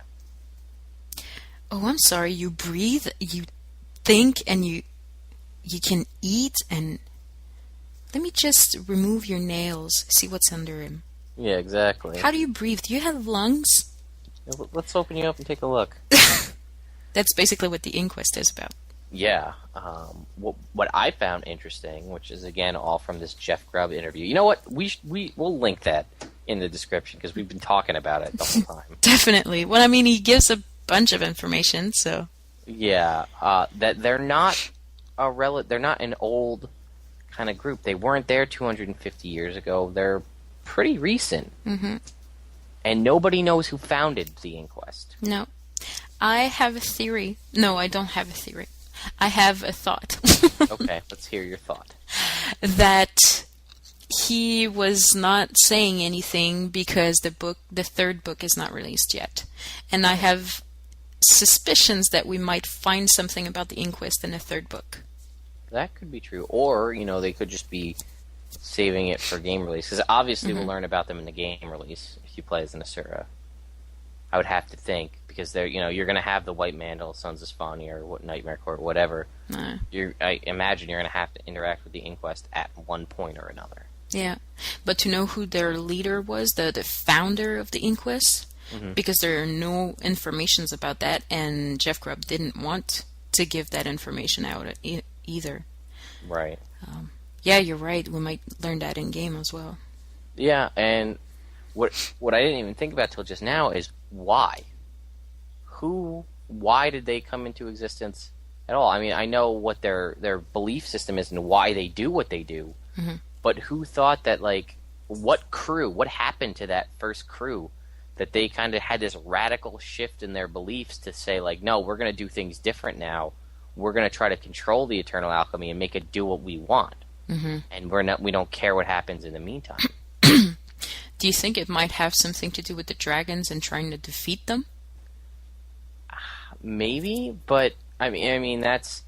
Oh, I'm sorry. You breathe, you think, and you can eat. And let me just remove your nails. See what's under him. Yeah, exactly. How do you breathe? Do you have lungs? Let's open you up and take a look. That's basically what the Inquest is about. Yeah. What I found interesting, which is again all from this Jeff Grubb interview. You know what? We'll link that in the description because we've been talking about it the whole time. Definitely. Well, I mean, he gives a bunch of information, so. Yeah. That they're not they're not an old kind of group. They weren't there 250 years ago. They're pretty recent. Mm-hmm. And nobody knows who founded the Inquest. No. I have a theory. No, I don't have a theory. I have a thought. Okay, let's hear your thought. That he was not saying anything because the third book is not released yet. And I have suspicions that we might find something about the Inquest in the third book. That could be true. Or, they could just be saving it for game release. Because obviously we'll learn about them in the game release if you play as an Asura. I would have to think. Because they're, you're going to have the White Mandal, Sons of Spania, or Nightmare Court, whatever. I imagine you're going to have to interact with the Inquest at one point or another. Yeah. But to know who their leader was, the founder of the Inquest, because there are no informations about that, and Jeff Grubb didn't want to give that information out either. Right. Yeah, you're right. We might learn that in game as well. Yeah, and what I didn't even think about till just now is why. Why did they come into existence at all? I mean, I know what their belief system is and why they do what they do, but who thought that, what happened to that first crew that they kind of had this radical shift in their beliefs to say, no, we're going to do things different now. We're going to try to control the eternal alchemy and make it do what we want. And we don't care what happens in the meantime. Do you think it might have something to do with the dragons and trying to defeat them? Maybe, but I mean it's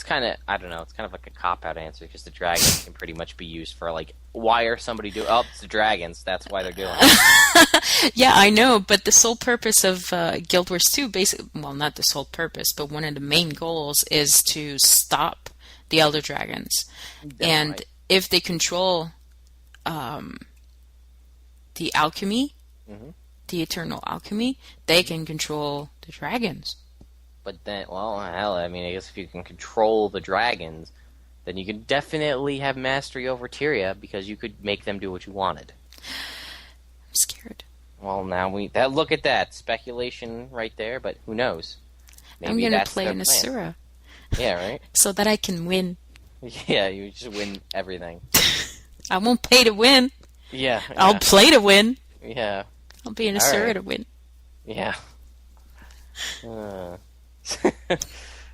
kind of, I don't know, it's kind of like a cop-out answer because the dragons can pretty much be used for why are somebody doing? Oh, it's the dragons. That's why they're doing it. Yeah, I know, but the sole purpose of Guild Wars 2, basically, well, not the sole purpose, but one of the main goals is to stop the Elder Dragons. That's and right. if they control the alchemy, the eternal alchemy, they can control the dragons. But then, well, hell, I mean, I guess if you can control the dragons, then you can definitely have mastery over Tyria because you could make them do what you wanted. I'm scared. Well, now look at that speculation right there, but who knows? Maybe I'm going to that's play their an plan. Asura. Yeah, right? So that I can win. Yeah, you just win everything. I won't pay to win. Yeah. I'll play to win. Yeah. I'll be an Asura right. to win. Yeah.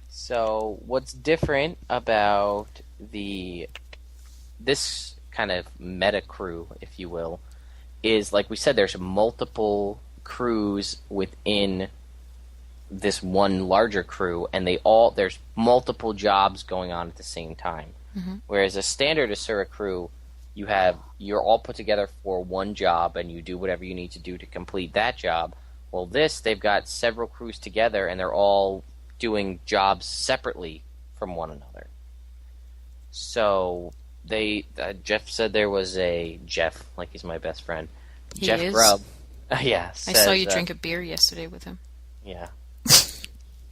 So, what's different about this kind of meta crew, if you will, is, like we said, there's multiple crews within this one larger crew, and there's multiple jobs going on at the same time. Whereas a standard Asura crew, you're all put together for one job, and you do whatever you need to do to complete that job. Well, they've got several crews together, and they're all doing jobs separately from one another. So Jeff said there was Jeff, like he's my best friend. He Jeff is? Grubb. Yeah. I saw you drink a beer yesterday with him. Yeah.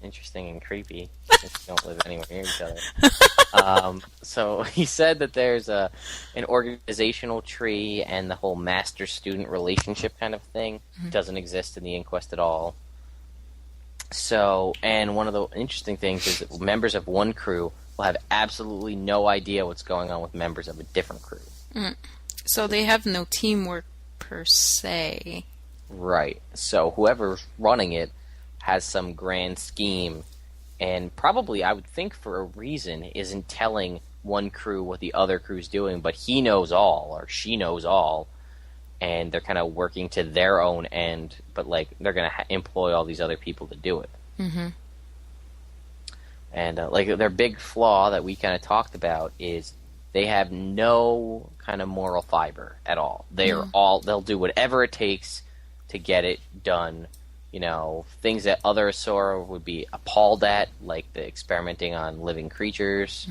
Interesting and creepy. Since we don't live anywhere near each other. So he said that there's an organizational tree and the whole master-student relationship kind of thing doesn't exist in the Inquest at all. So, and one of the interesting things is that members of one crew will have absolutely no idea what's going on with members of a different crew. So they have no teamwork per se. Right. So whoever's running it has some grand scheme, and probably, I would think for a reason, isn't telling one crew what the other crew's doing, but he knows all, or she knows all, and they're kind of working to their own end, but they're going to employ all these other people to do it. And their big flaw that we kind of talked about is they have no kind of moral fiber at all. They'll do whatever it takes to get it done. Things that other Asura would be appalled at, like the experimenting on living creatures.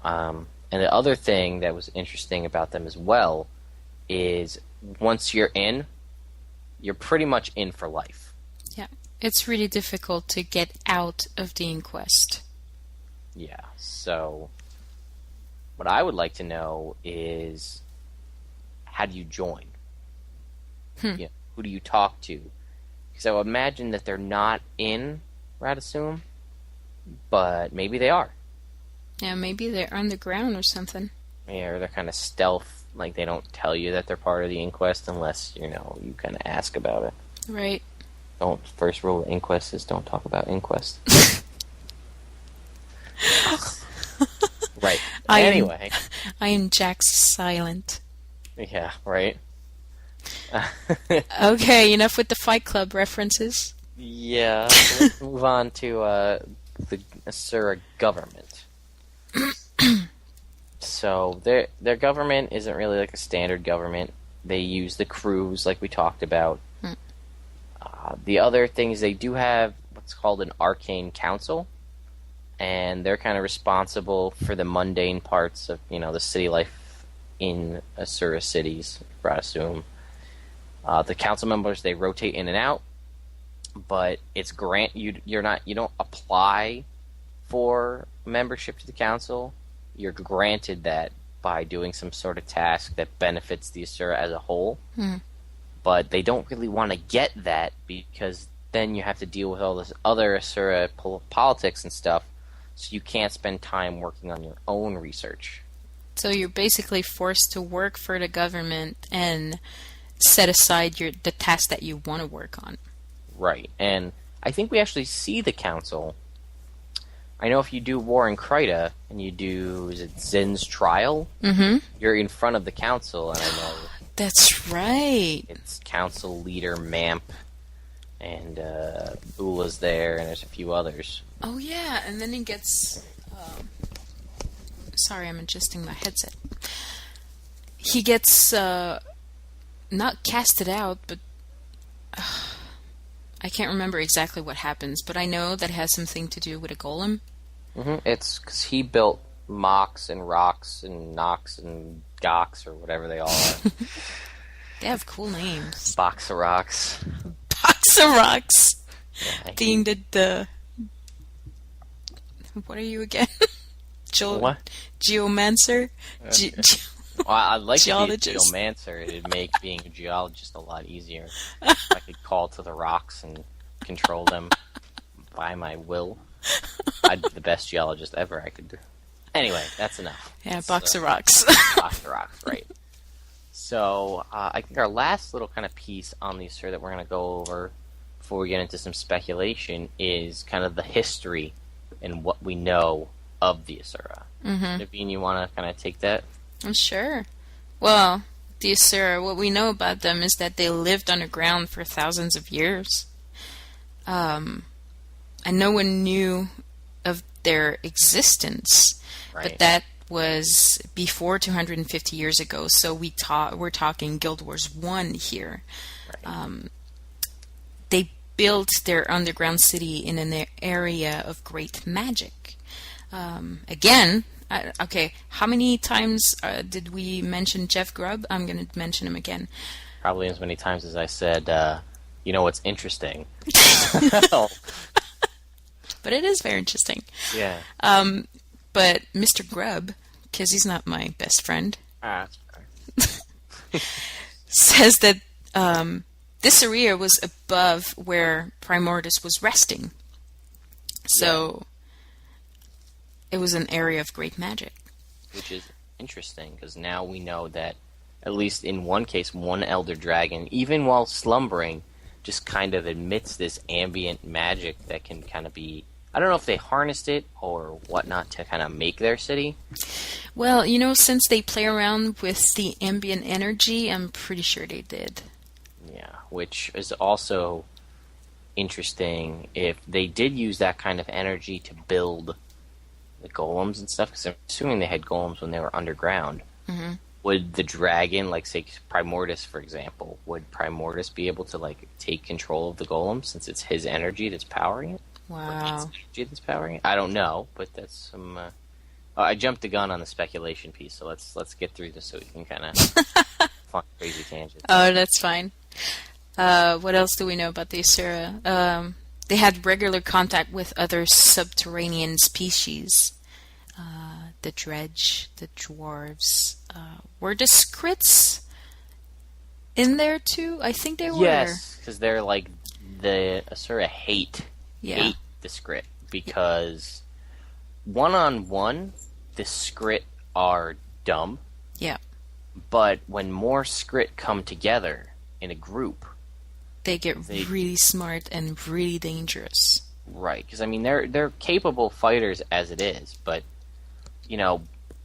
And the other thing that was interesting about them as well is once you're in, you're pretty much in for life. Yeah. It's really difficult to get out of the Inquest. Yeah. So, what I would like to know is, how do you join? Who do you talk to? Because I would imagine that they're not in Radisum, but maybe they are. Yeah, maybe they're underground or something. Yeah, or they're kind of stealth, like they don't tell you that they're part of the Inquest unless, you kind of ask about it. Right. First rule of Inquest is don't talk about Inquest. Right. Anyway. I am Jack's silent. Yeah, right. Okay, enough with the Fight Club references. Yeah, so let's move on to the Asura government. So their government isn't really like a standard government. They use the crews like we talked about. The other things, they do have what's called an arcane council, and they're kind of responsible for the mundane parts of the city life in Asura cities, Radisum. The council members, they rotate in and out, but it's you don't apply for membership to the council. You're granted that by doing some sort of task that benefits the Asura as a whole. But they don't really want to get that because then you have to deal with all this other Asura politics and stuff, so you can't spend time working on your own research. So you're basically forced to work for the government and set aside the task that you want to work on. Right, and I think we actually see the council. I know if you do War in Krita and you do, is it Zen's Trial? You're in front of the council, and I know that's right. It's council leader Mamp, and Bula's there, and there's a few others. Oh yeah, and then he gets. Sorry, I'm adjusting my headset. He gets not casted out, but I can't remember exactly what happens. But I know that has something to do with a golem. It's because he built Mox and Rocks and Nox and Gox or whatever they all are. They have cool names. Box of Rocks. Box of Rocks. Yeah, Being the what are you again? What? Geomancer? Okay. Well, I'd like to be a Geologist. geomancer. It'd make being a geologist a lot easier. I could call to the rocks and control them by my will. I'd be the best geologist ever I could do. Anyway, that's enough. Yeah, Box of Rocks. Box of Rocks, right. So, I think our last little kind of piece on the Asura that we're going to go over before we get into some speculation is kind of the history and what we know of the Asura. Naveen, you want to kind of take that? Sure. Well, the Asura, what we know about them is that they lived underground for thousands of years. And no one knew of their existence, but that was before 250 years ago. So we're talking Guild Wars 1 here. Right. They built their underground city in an area of great magic. Again, okay, how many times did we mention Jeff Grubb? I'm going to mention him again. Probably as many times as I said, what's interesting. But it is very interesting. Yeah. But Mr. Grubb, because he's not my best friend, That's fair. says that this area was above where Primordus was resting. So it was an area of great magic. Which is interesting, because now we know that, at least in one case, one Elder Dragon, even while slumbering, just kind of emits this ambient magic that can kind of be... I don't know if they harnessed it or whatnot to kind of make their city. Well, since they play around with the ambient energy, I'm pretty sure they did. Yeah, which is also interesting if they did use that kind of energy to build the golems and stuff, because I'm assuming they had golems when they were underground. Would the dragon, like say Primordus, for example, would Primordus be able to take control of the golem since it's his energy that's powering it? Wow. Or its energy that's powering it? I don't know, but that's some. I jumped the gun on the speculation piece, so let's get through this so we can kind of fun crazy tangents. Oh, that's fine. What else do we know about the Asura? They had regular contact with other subterranean species. the dredge, the dwarves. Were the scrits in there too? I think they were. Yes, because they're like the Asura hate the Skrit because one-on-one the Skrit are dumb. Yeah. But when more Skrit come together in a group, they get really smart and really dangerous. Right, because I mean they're capable fighters as it is, but you know,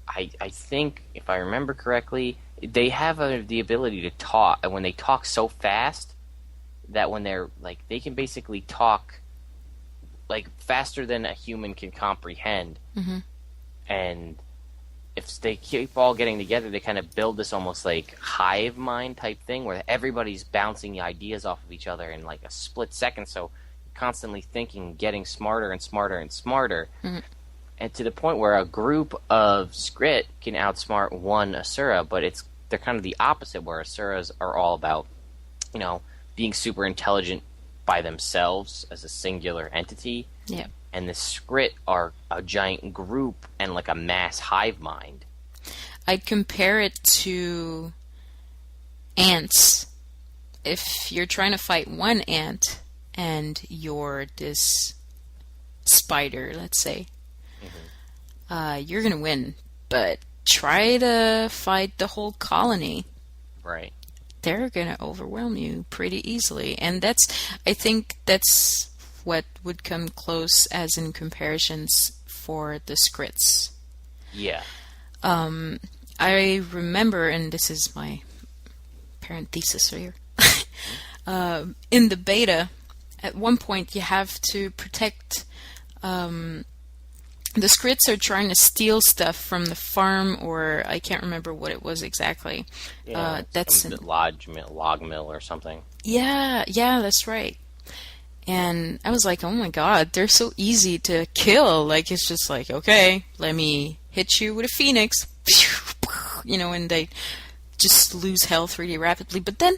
I think if I remember correctly, they have the ability to talk, and when they talk so fast that when they're like they can basically talk like faster than a human can comprehend, and if they keep all getting together, they kind of build this almost like hive mind type thing where everybody's bouncing the ideas off of each other in like a split second. So you're constantly thinking, getting smarter and smarter and smarter, and to the point where a group of Skrit can outsmart one Asura, but they're kind of the opposite, where Asuras are all about, you know, being super intelligent by themselves as a singular entity. Yeah. And the Skrit are a giant group and like a mass hive mind. I'd compare it to ants. If you're trying to fight one ant and you're this spider, let's say, you're going to win. But try to fight the whole colony. Right. They're going to overwhelm you pretty easily. And I think that's what would come close as in comparisons for the Skrits. Yeah. I remember, and this is my parenthesis here, in the beta, at one point you have to protect, the Skrits are trying to steal stuff from the farm, or I can't remember what it was exactly. Yeah, that's log mill or something. Yeah, that's right. And I was like, oh my god, they're so easy to kill. Like, it's just like, okay, let me hit you with a phoenix. You know, and they just lose health really rapidly. But then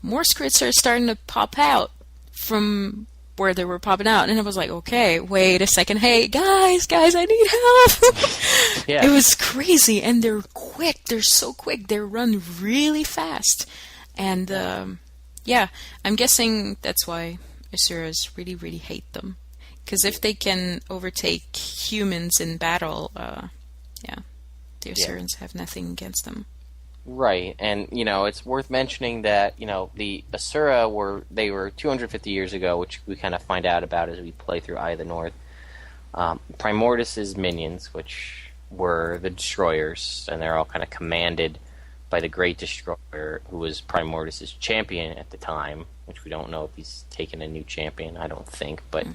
more Skrits are starting to pop out from where they were popping out. And I was like, okay, wait a second. Hey, guys, I need help. Yeah. It was crazy. And they're quick. They're so quick. They run really fast. And, I'm guessing that's why Asuras really, really hate them. Because if they can overtake humans in battle, the Asurans have nothing against them. Right, and, you know, it's worth mentioning that, you know, the Asura were 250 years ago, which we kind of find out about as we play through Eye of the North. Primordus's minions, which were the Destroyers, and they're all kind of commanded by the Great Destroyer, who was Primordus's champion at the time, which we don't know if he's taken a new champion. I don't think, but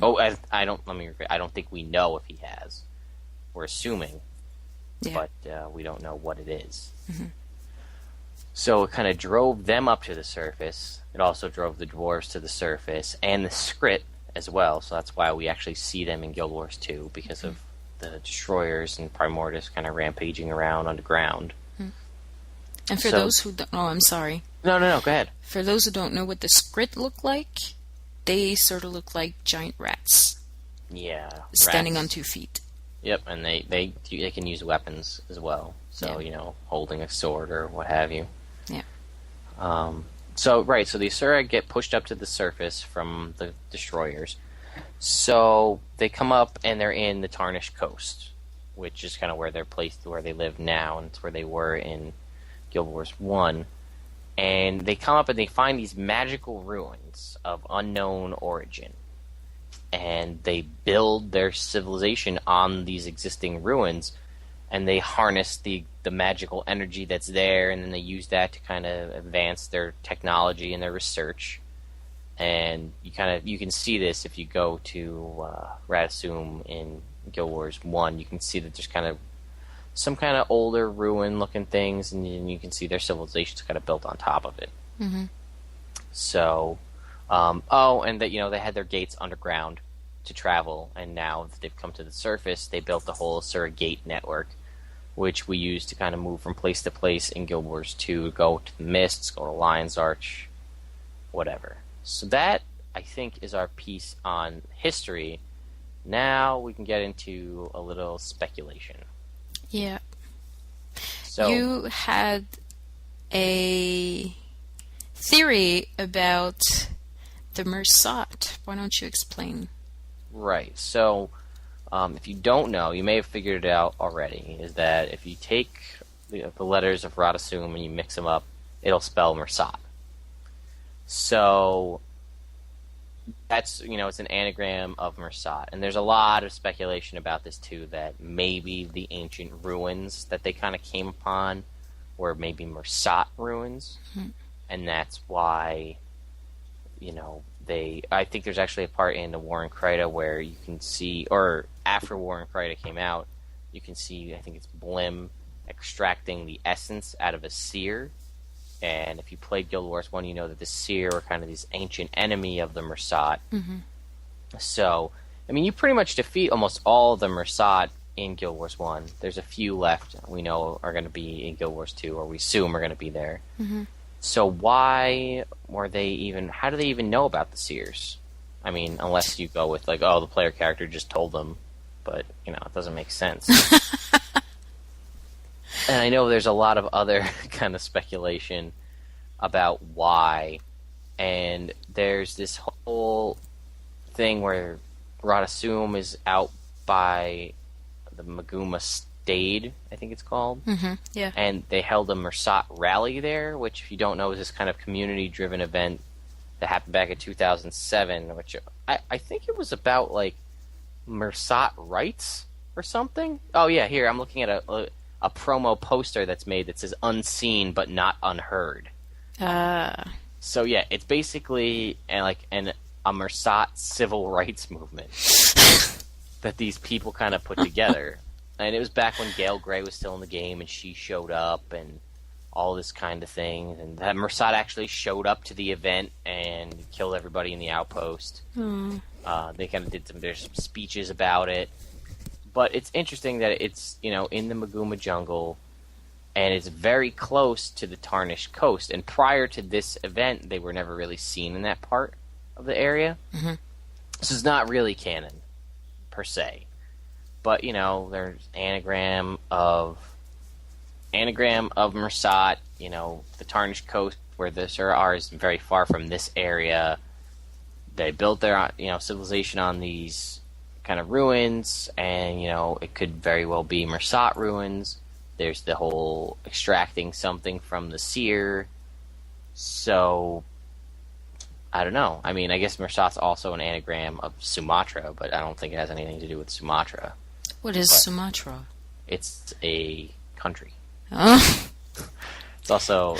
I don't think we know if he has. We're assuming, but we don't know what it is. So it kind of drove them up to the surface. It also drove the dwarves to the surface, and the Skrit as well. So that's why we actually see them in Guild Wars 2, because of the Destroyers and Primordus kind of rampaging around underground. And for those who don't... Oh, I'm sorry. No, go ahead. For those who don't know what the Skrit look like, they sort of look like giant rats. Yeah. Standing rats. On 2 feet. Yep, and they can use weapons as well. So, you know, holding a sword or what have you. Yeah. So the Asura get pushed up to the surface from the Destroyers. So they come up and they're in the Tarnished Coast, which is kind of where they're placed, where they live now, and it's where they were in Guild Wars 1. And they come up and they find these magical ruins of unknown origin. And they build their civilization on these existing ruins, and they harness the magical energy that's there, and then they use that to kind of advance their technology and their research. And you can see this if you go to Radisum in Guild Wars 1. You can see that there's kind of some kind of older ruin-looking things, and you can see their civilization's kind of built on top of it. So, and that, you know, they had their gates underground to travel, and now that they've come to the surface, they built the whole Asura Gate network, which we use to kind of move from place to place in Guild Wars 2, go to the Mists, go to Lion's Arch, whatever. So that, I think, is our piece on history. now we can get into a little speculation. Yeah. So You had a theory about the Mersat. Why don't you explain? right. So if you don't know, you may have figured it out already. Is that if you take the letters of Radasum and you mix them up, it'll spell Mersat. So that's, it's an anagram of Mersat. And there's a lot of speculation about this too, that maybe the ancient ruins that they kind of came upon were maybe Mersat ruins. And that's why, I think there's actually a part in the War in Kryta where you can see, or after War in Kryta came out, you can see, I think it's Blim extracting the essence out of a seer. And if you played Guild Wars 1, you know that the Seer were kind of this ancient enemy of the Mersat. So, you pretty much defeat almost all of the Mersat in Guild Wars 1. There's a few left we know are going to be in Guild Wars 2, or we assume are going to be there. So why were they even... How do they even know about the Seers? Unless you go with, the player character just told them. But, it doesn't make sense. And I know there's a lot of other kind of speculation about why. And there's this whole thing where Radasum is out by the Maguma Stade, I think it's called. Yeah. And they held a Mersat rally there, which, if you don't know, is this kind of community-driven event that happened back in 2007, which I think it was about, Mersat rights or something. Oh, yeah, here, I'm looking at a promo poster that's made that says unseen but not unheard. So yeah, it's basically a Mersat civil rights movement that these people kind of put together. And it was back when Gale Grey was still in the game and she showed up and all this kind of thing. And that Mersat actually showed up to the event and killed everybody in the outpost. They kind of there's some speeches about it. But it's interesting that it's, in the Maguma jungle, and it's very close to the Tarnished Coast. And prior to this event, they were never really seen in that part of the area. So it's not really canon, per se. But, there's anagram of Mersat, the Tarnished Coast, where the Asura are, is very far from this area. They built their, civilization on these kind of ruins, and it could very well be Mersat ruins. There's the whole extracting something from the seer. So I don't know. I guess Mersat's also an anagram of Sumatra, but I don't think it has anything to do with Sumatra. What is Sumatra? It's a country. Oh. It's also,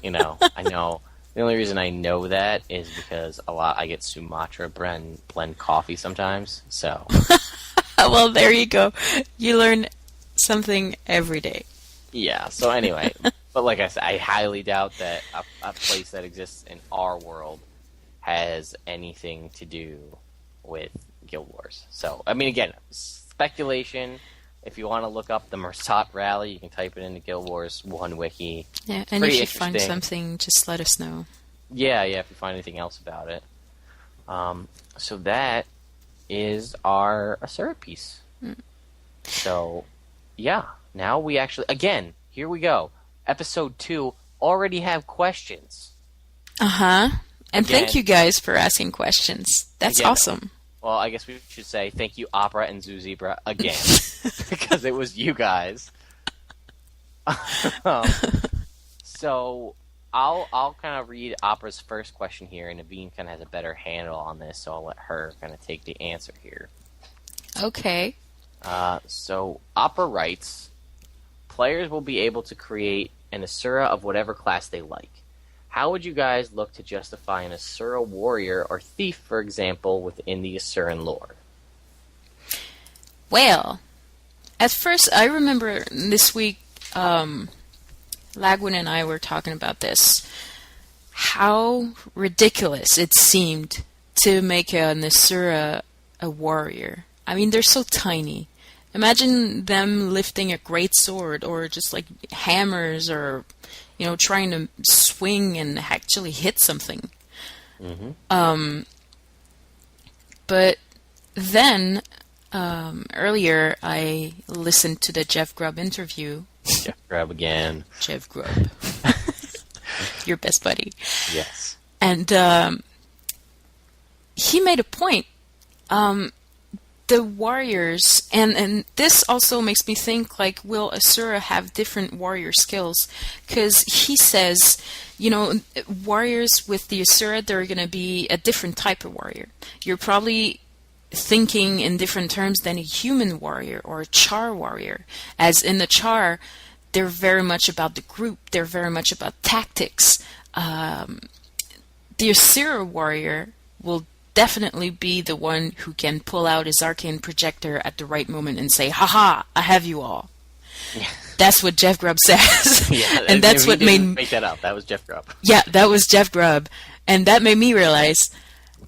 I know. The only reason I know that is because I get Sumatra blend coffee sometimes, so. Well, there you go. You learn something every day. Yeah, so anyway. But like I said, I highly doubt that a place that exists in our world has anything to do with Guild Wars. So, again, speculation. If you want to look up the Mersat rally, you can type it into Guild Wars 1 wiki. Yeah, and if you find something, just let us know. Yeah, if you find anything else about it. So that is our Asura piece. So, yeah, now we actually, again, here we go. Episode 2, already have questions. And thank you guys for asking questions. That's awesome. Well, I guess we should say thank you, Opera and Zoo Zebra, again. Because it was you guys. So I'll kind of read Opera's first question here, and Naveen kind of has a better handle on this, so I'll let her kind of take the answer here. Okay. So Opera writes, players will be able to create an Asura of whatever class they like. How would you guys look to justify an Asura warrior or thief, for example, within the Asuran lore? Well, at first, I remember this week, Lagwyn and I were talking about this. How ridiculous it seemed to make an Asura a warrior. They're so tiny. Imagine them lifting a great sword or just hammers or trying to swing and actually hit something. But then Earlier, I listened to the Jeff Grubb interview. Jeff Grubb again. Jeff Grubb. Your best buddy. Yes. And he made a point. The warriors, and this also makes me think, like, will Asura have different warrior skills? Because he says, warriors with the Asura, they're going to be a different type of warrior. You're probably thinking in different terms than a human warrior or a Char warrior. As in the Char, they're very much about the group. They're very much about tactics. The Asura warrior will definitely be the one who can pull out his arcane projector at the right moment and say, "Ha, I have you all." Yeah. That's what Jeff Grubb says. Yeah, and that's what made make that up. That was Jeff Grubb. Yeah, that was Jeff Grubb. And that made me realize,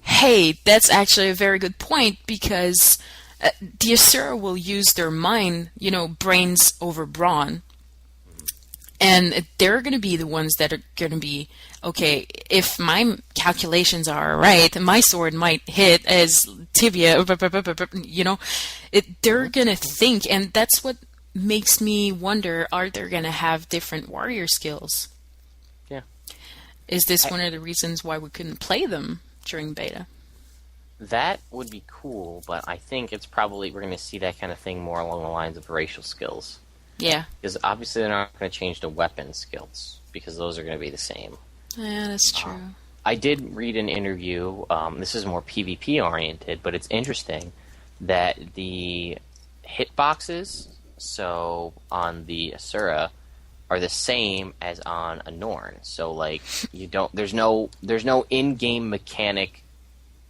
hey, that's actually a very good point, because the Asura will use their mind, brains over brawn. And they're going to be the ones that are going to be, okay, if my calculations are right, my sword might hit as tibia, they're going to think, and that's what makes me wonder, are they going to have different warrior skills? Yeah. Is this one of the reasons why we couldn't play them during beta? That would be cool, but I think it's probably, we're going to see that kind of thing more along the lines of racial skills. Yeah. Because obviously they're not going to change the weapon skills, because those are going to be the same. Yeah, that's true. I did read an interview, this is more PvP oriented, but it's interesting that the hitboxes, so on the Asura, are the same as on a Norn. So like there's no in-game mechanic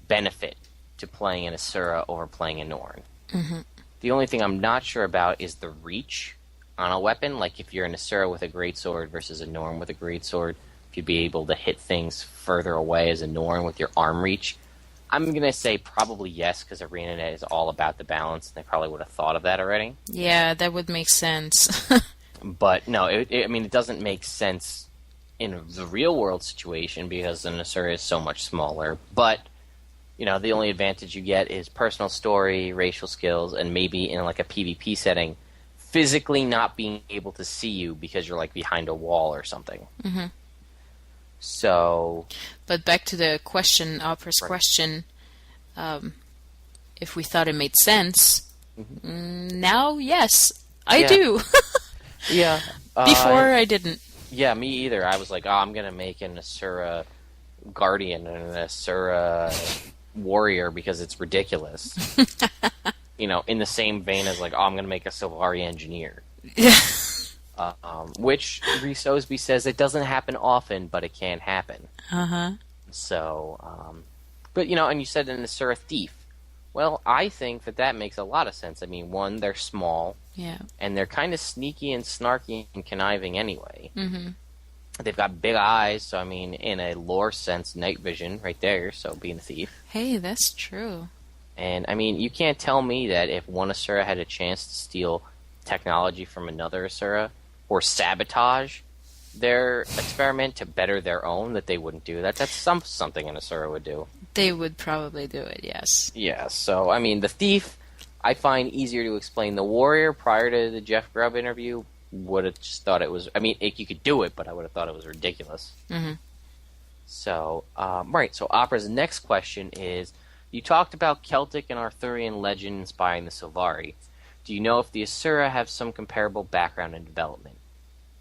benefit to playing an Asura over playing a Norn. Mm-hmm. The only thing I'm not sure about is the reach on a weapon. Like if you're an Asura with a greatsword versus a Norn with a greatsword, if you'd be able to hit things further away as a Norn with your arm reach. I'm going to say probably yes, because ArenaNet is all about the balance, and they probably would have thought of that already. Yeah, that would make sense. But no, it doesn't make sense in the real-world situation, because an Asura is so much smaller. But, the only advantage you get is personal story, racial skills, and maybe in like a PvP setting, physically not being able to see you because you're like behind a wall or something. Mm-hmm. So, but back to the question, Opera's question, if we thought it made sense, now, yes, I do. Yeah. Before, I didn't. Yeah, me either. I was like, I'm going to make an Asura Guardian and an Asura Warrior because it's ridiculous. In the same vein as like, I'm going to make a Sylvari Engineer. Yeah. Which Rhys Osby says it doesn't happen often, but it can happen. Uh-huh. So, but and you said an Asura Thief. Well, I think that makes a lot of sense. I mean, one, they're small. Yeah. And they're kind of sneaky and snarky and conniving anyway. Mm-hmm. They've got big eyes, so I mean, in a lore sense, night vision right there, so being a thief. Hey, that's true. And, I mean, you can't tell me that if one Asura had a chance to steal technology from another Asura, or sabotage their experiment to better their own, that they wouldn't do that. That's something an Asura would do. They would probably do it, yes. Yeah, so, I mean, the thief, I find easier to explain. The warrior, prior to the Jeff Grubb interview, would have just thought it was... I mean, you could do it, but I would have thought it was ridiculous. Mm-hmm. So, right, so Opera's next question is, you talked about Celtic and Arthurian legend inspiring the Sylvari. Do you know if the Asura have some comparable background and development?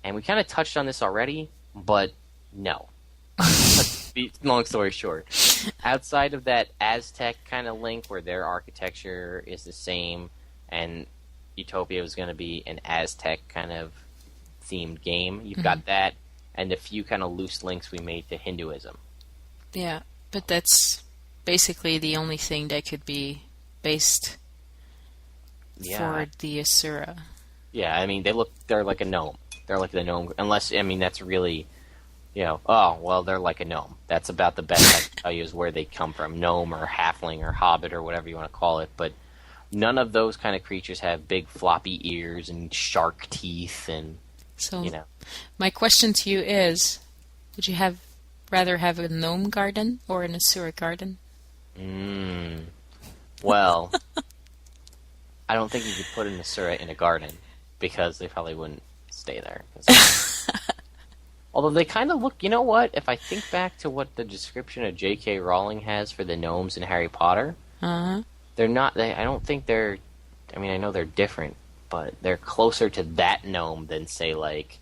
And we kind of touched on this already, but no. Long story short. Outside of that Aztec kind of link where their architecture is the same and Utopia was going to be an Aztec kind of themed game, you've got that and a few kind of loose links we made to Hinduism. Yeah, but that's basically the only thing that could be based for the Asura. Yeah, I mean, they're like a gnome. They're like the gnome, unless, I mean, that's really, oh, well, they're like a gnome. That's about the best I can tell you is where they come from. Gnome or halfling or hobbit or whatever you want to call it, but none of those kind of creatures have big floppy ears and shark teeth and, So, my question to you is, would you rather have a gnome garden or an Asura garden? Well, I don't think you could put an Asura in a garden because they probably wouldn't stay there. 'Cause- although they kind of look, you know what? If I think back to what the description of J.K. Rowling has for the gnomes in Harry Potter, Uh-huh. they're not. I don't think they're. I mean, I know they're different, but they're closer to that gnome than say like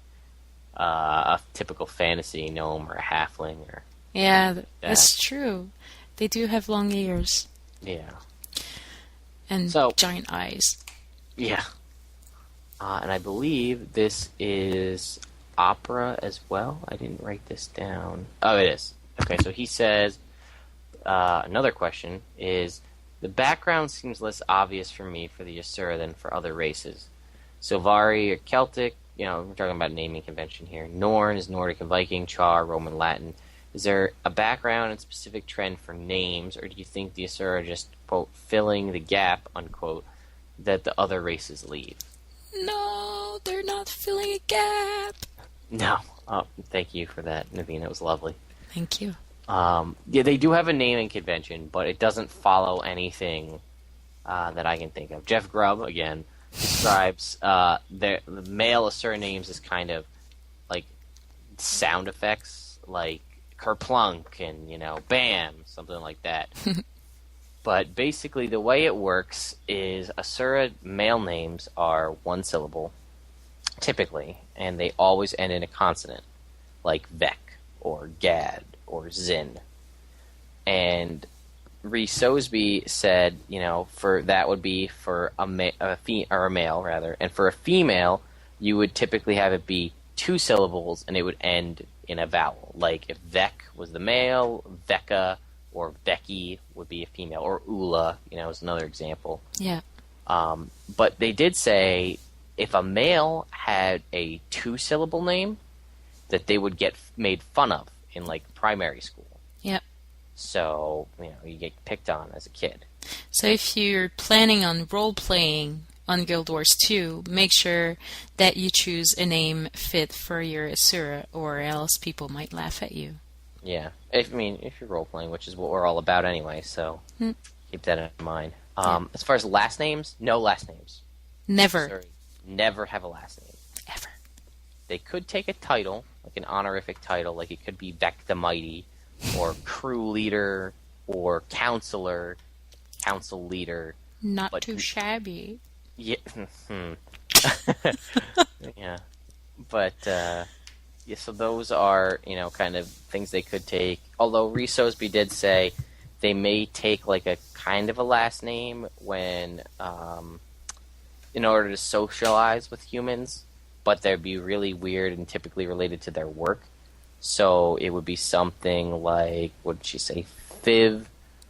a typical fantasy gnome or a halfling or Yeah, that. that's true. They do have long ears Yeah. and So giant eyes. yeah. And I believe this is opera as well. I didn't write this down. Oh, it is. Okay, so he says another question is the background seems less obvious for me for the Asura than for other races. Silvari or Celtic, you know, we're talking about naming convention here. Norn is Nordic and Viking, Char, Roman, Latin. Is there a background and specific trend for names, or do you think the Asura are just, quote, filling the gap, unquote, that the other races leave? No, they're not filling a gap. No. Oh, thank you for that, Naveen. That was lovely. Thank you. Yeah, they do have a naming convention, but it doesn't follow anything that I can think of. Jeff Grubb, again, describes the male Asura names as kind of like sound effects, like kerplunk and, you know, bam, something like that. But basically, the way it works is Asura male names are one syllable, typically, and they always end in a consonant, like Vec or Gad or Zin. And Rhys Sosby said, you know, for that would be for a male rather, and for a female, you would typically have it be two syllables, and it would end in a vowel. Like if Vec was the male, Vecca or Becky would be a female, or Ula, you know, is another example. Yeah. But they did say if a male had a two-syllable name, that they would get made fun of in like primary school. Yep. So, you know, you get picked on as a kid. So if you're planning on role-playing on Guild Wars 2, make sure that you choose a name fit for your Asura, or else people might laugh at you. Yeah. If you're role-playing, which is what we're all about anyway, so keep that in mind. As far as last names, no last names. Never. Sorry, never have a last name. Ever. They could take a title, like an honorific title, like it could be Vec the Mighty, or crew leader, or counselor, council leader. Not But- too shabby. Yeah. Yeah. But, yeah, so those are, you know, kind of things they could take. Although Rhys Sosby did say they may take, like, a kind of a last name when, in order to socialize with humans, but they'd be really weird and typically related to their work. So it would be something like, what did she say? Fiv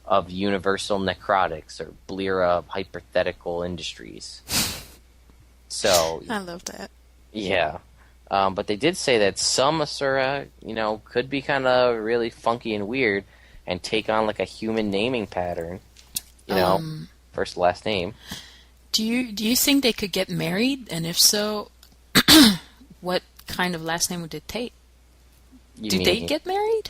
of Universal Necrotics, or Blira of Hypothetical Industries. So, I love that. yeah. But they did say that some Asura, you know, could be kind of really funky and weird and take on like a human naming pattern. You know, first last name. Do you think they could get married? And if so, what kind of last name would it take? You Do they mean- get married?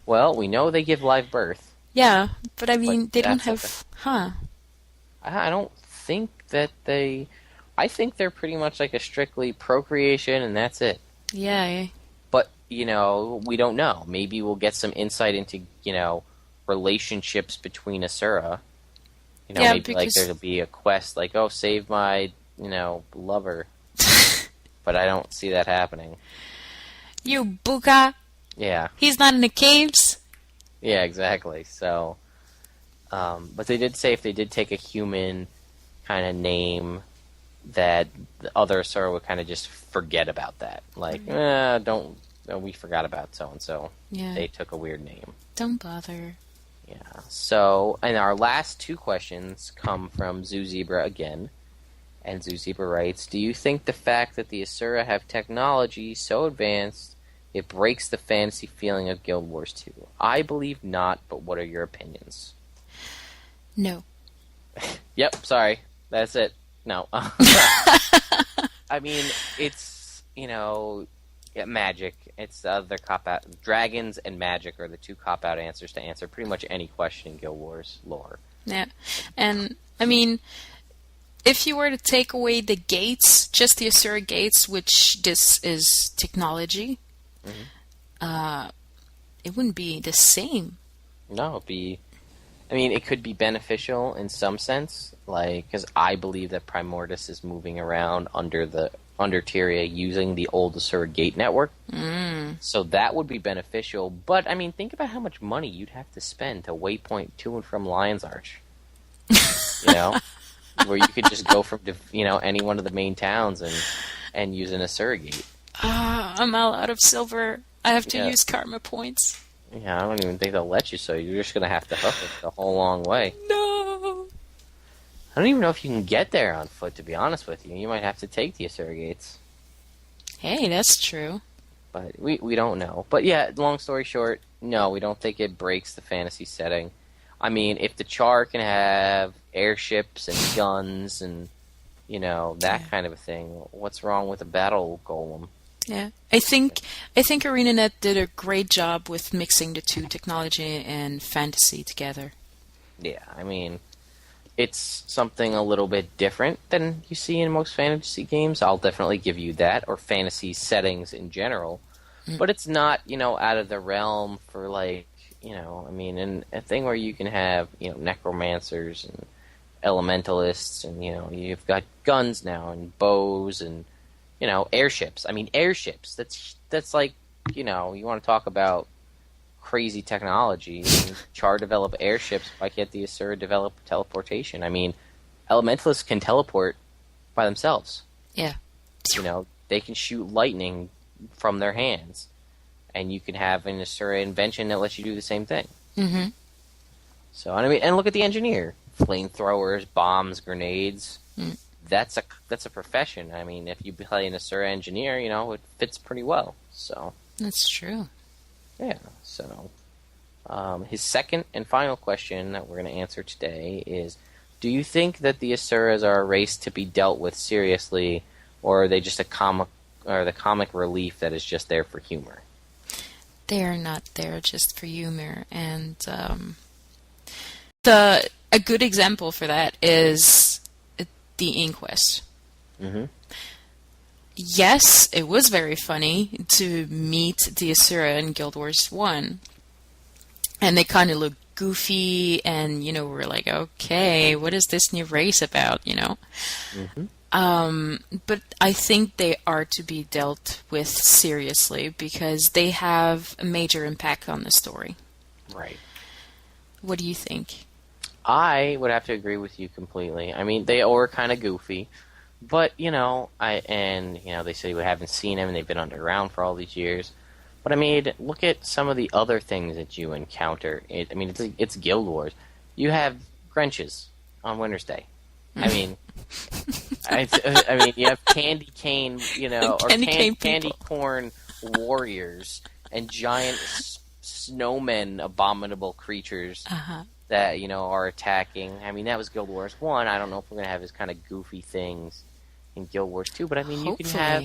Well, we know they give live birth. Yeah, but I mean, But they don't that's have... Huh. I don't think that they... I think they're pretty much like a strictly procreation and that's it. Yeah. But, you know, we don't know. Maybe we'll get some insight into, you know, relationships between Asura. You know, Yeah, maybe like because- there'll be a quest like, oh, save my, you know, lover. But I don't see that happening. You buka! Yeah. He's not in the caves? Yeah, exactly. So, but they did say if they did take a human kind of name, that the other Asura would kind of just forget about that. Like, we forgot about so-and-so. Yeah. They took a weird name. Don't bother. Yeah. So, and our last two questions come from Zoo Zebra again. And Zoo Zebra writes, do you think the fact that the Asura have technology so advanced it breaks the fantasy feeling of Guild Wars 2? I believe not, but what are your opinions? No. Yep, sorry. That's it. No. I mean, it's, you know, magic. It's the other cop-out. Dragons and magic are the two cop-out answers to answer pretty much any question in Guild Wars lore. Yeah. And, I mean, if you were to take away the gates, just the Asura gates, which this is technology, Hmm. it wouldn't be the same. No, it'd be. I mean, it could be beneficial in some sense, like because I believe that Primordus is moving around under Tyria using the old Asura Gate network. So that would be beneficial. But I mean, think about how much money you'd have to spend to waypoint to and from Lion's Arch. You know, where you could just go from any one of the main towns and use an Asura Gate. I'm all out of silver. I have to Yeah. use karma points. Yeah, I don't even think they'll let you. So you're just gonna have to hoof it the whole long way. No. I don't even know if you can get there on foot. To be honest with you, you might have to take the Asura Gates. Hey, that's true. But we don't know. But yeah, long story short, no, we don't think it breaks the fantasy setting. I mean, if the Char can have airships and guns and that kind of a thing, what's wrong with a battle golem? Yeah, I think ArenaNet did a great job with mixing the two, technology and fantasy, together. Yeah, I mean, it's something a little bit different than you see in most fantasy games. I'll definitely give you that, or fantasy settings in general. But it's not, out of the realm for I mean, and a thing where you can have, necromancers and elementalists, and you've got guns now and bows and airships. I mean, airships. That's like, you want to talk about crazy technology. I mean, Char develop airships. Why can't the Asura develop teleportation? I mean, elementalists can teleport by themselves. Yeah. They can shoot lightning from their hands, and you can have an Asura invention that lets you do the same thing. Mm-hmm. So, I mean, and look at the engineer: flamethrowers, bombs, grenades. That's a profession. I mean, if you play an Asura engineer, it fits pretty well. So That's true. yeah. So his second and final question that we're going to answer today is: do you think that the Asuras are a race to be dealt with seriously, or are they just the comic relief that is just there for humor? They are not there just for humor, and a good example for that is the Inquest. Mm-hmm. Yes, it was very funny to meet the Asura in Guild Wars 1. And they kind of look goofy, and, we're like, okay, what is this new race about, Mm-hmm. But I think they are to be dealt with seriously because they have a major impact on the story. Right. What do you think? I would have to agree with you completely. I mean, they are kind of goofy, but they say we haven't seen them and they've been underground for all these years. But I mean, look at some of the other things that you encounter. It's Guild Wars. You have Grenches on Winter's Day. I mean, you have candy cane, candy corn warriors and giant snowmen, abominable creatures that are attacking. I mean, that was Guild Wars 1. I don't know if we're gonna have this kind of goofy things in Guild Wars 2, but I mean, you can have.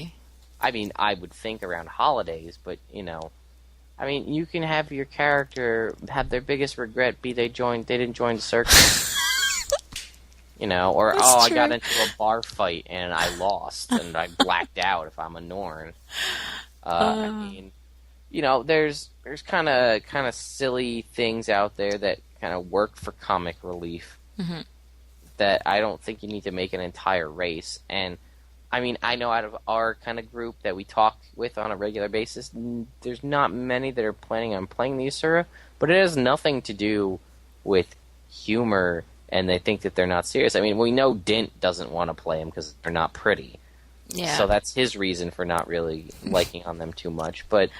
I mean, I would think around holidays, but I mean, you can have your character have their biggest regret be they didn't join the circus. Or That's I true. got into a bar fight and I lost and I blacked out if I'm a Norn. I mean, there's kind of silly things out there that kind of work for comic relief that I don't think you need to make an entire race. And I mean, I know out of our kind of group that we talk with on a regular basis, there's not many that are planning on playing the Asura, but it has nothing to do with humor, and they think that they're not serious. I mean, we know Dint doesn't want to play them because they're not pretty. Yeah. So that's his reason for not really liking on them too much. But,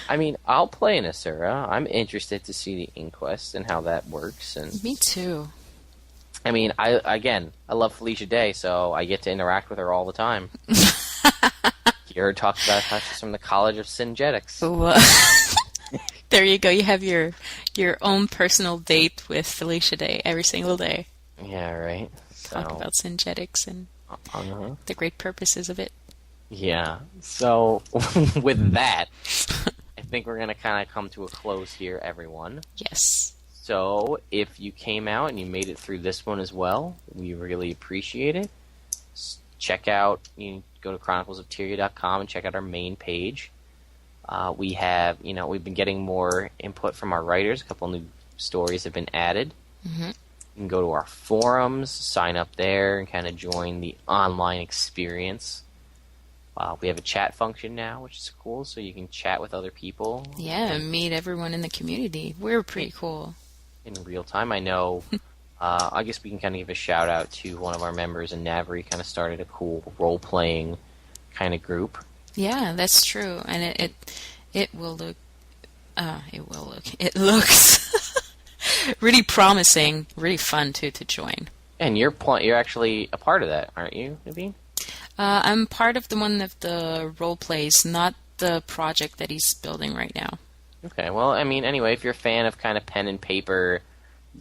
I mean, I'll play an Asura. I'm interested to see the Inquest and how that works. And Me too. I mean, I love Felicia Day, so I get to interact with her all the time. You heard talk about how she's from the College of Syngetics. There you go. You have your own personal date with Felicia Day every single day. Yeah, right. Talk about syngetics and the great purposes of it. Yeah. So, with that, I think we're going to kind of come to a close here, everyone. Yes. So, if you came out and you made it through this one as well, we really appreciate it. check out, you can go to chroniclesoftyria.com and check out our main page. We have, we've been getting more input from our writers. A couple new stories have been added. Mm-hmm. You can go to our forums, sign up there, and kind of join the online experience. We have a chat function now, which is cool, so you can chat with other people. Yeah, meet everyone in the community. We're pretty cool. In real time. I know, I guess we can kind of give a shout out to one of our members, and Navri kind of started a cool role-playing kind of group. Yeah, that's true, and it looks really promising, really fun to join. And you're actually a part of that, aren't you, Naveen? I'm part of the role plays, not the project that he's building right now. Okay, well, I mean, anyway, if you're a fan of kind of pen and paper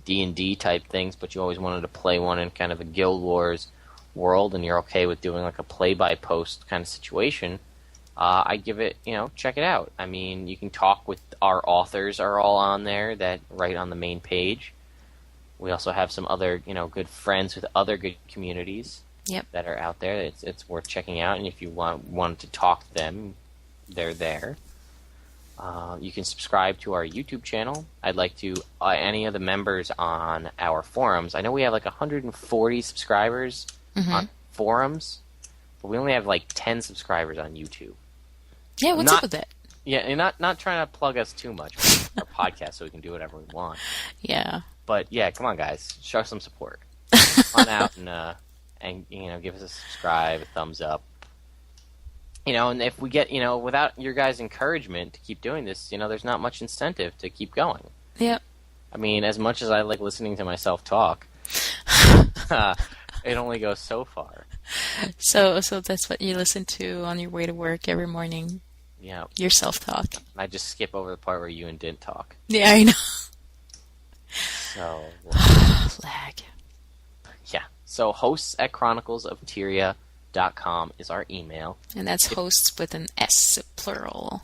D&D type things, but you always wanted to play one in kind of a Guild Wars world, and you're okay with doing like a play-by-post kind of situation, I give it, check it out. I mean, you can talk with our authors are all on there that write on the main page. We also have some other, good friends with other good communities that are out there. It's worth checking out, and if you wanted to talk to them, they're there. You can subscribe to our YouTube channel. I'd like to, any of the members on our forums, I know we have like 140 subscribers on forums, but we only have like 10 subscribers on YouTube. Yeah, what's up with that? Yeah, and not trying to plug us too much for our podcast so we can do whatever we want. Yeah. But yeah, come on guys, show some support. Come on out and give us a subscribe, a thumbs up. And if we get, without your guys' encouragement to keep doing this, there's not much incentive to keep going. Yep. I mean, as much as I like listening to myself talk, it only goes so far. So that's what you listen to on your way to work every morning? Yeah. Your self-talk. I just skip over the part where you and didn't talk. Yeah, I know. So... Lag. Yeah. So hosts@chroniclesoftyria.com is our email. And that's hosts with an S, plural.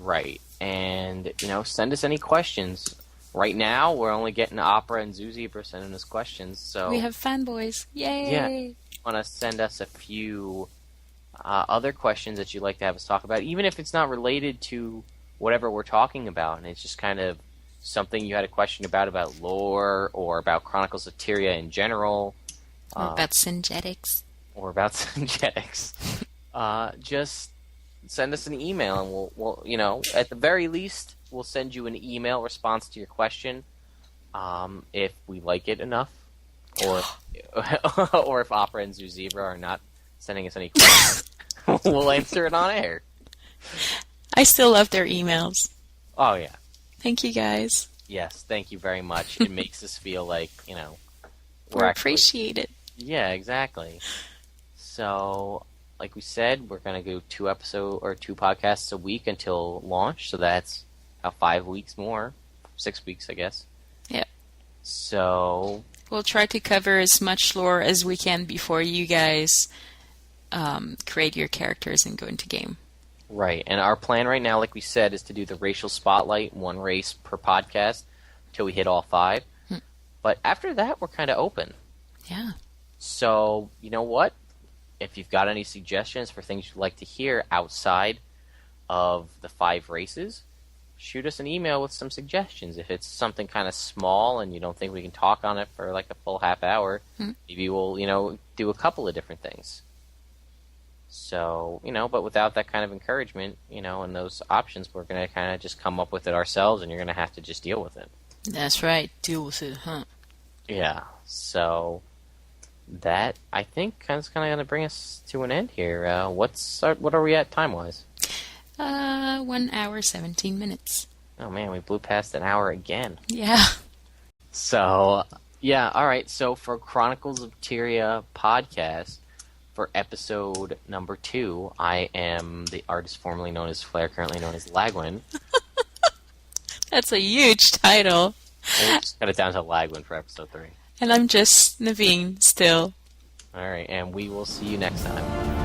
Right. And, send us any questions. Right now, we're only getting Opera and Zoo Zebra sending us questions. So we have fanboys. Yay! Yeah. You want to send us a few other questions that you'd like to have us talk about, even if it's not related to whatever we're talking about, and it's just kind of something you had a question about lore, or about Chronicles of Tyria in general. Or about syngetics. Just send us an email, and we'll at the very least, we'll send you an email response to your question, if we like it enough, or or if Opera and Zoo Zebra are not sending us any questions, we'll answer it on air. I still love their emails. Oh yeah. Thank you guys. Yes, thank you very much. It makes us feel like, we're appreciated. Yeah, exactly. So, like we said, we're going to go 2 podcasts a week until launch, so that's 5 weeks more. 6 weeks, I guess. Yeah. So... we'll try to cover as much lore as we can before you guys create your characters and go into game. Right, and our plan right now, like we said, is to do the racial spotlight, 1 race per podcast, until we hit all 5. But after that, we're kind of open. Yeah. So, you know what? If you've got any suggestions for things you'd like to hear outside of the 5 races, shoot us an email with some suggestions. If it's something kind of small and you don't think we can talk on it for like a full half hour, maybe we'll, do a couple of different things. So, but without that kind of encouragement, and those options, we're going to kind of just come up with it ourselves, and you're going to have to just deal with it. That's right. Deal with it, huh? Yeah. So, that, I think, is kind of going to bring us to an end here. What are we at time-wise? 1 hour, 17 minutes. Oh, man, we blew past an hour again. Yeah. So, yeah, all right. So, for Chronicles of Tyria podcast, for episode number 2, I am the artist formerly known as Flair, currently known as Lagwyn. That's a huge title. We'll just cut it down to Lagwyn for episode 3. And I'm just Naveen still. All right, and we will see you next time.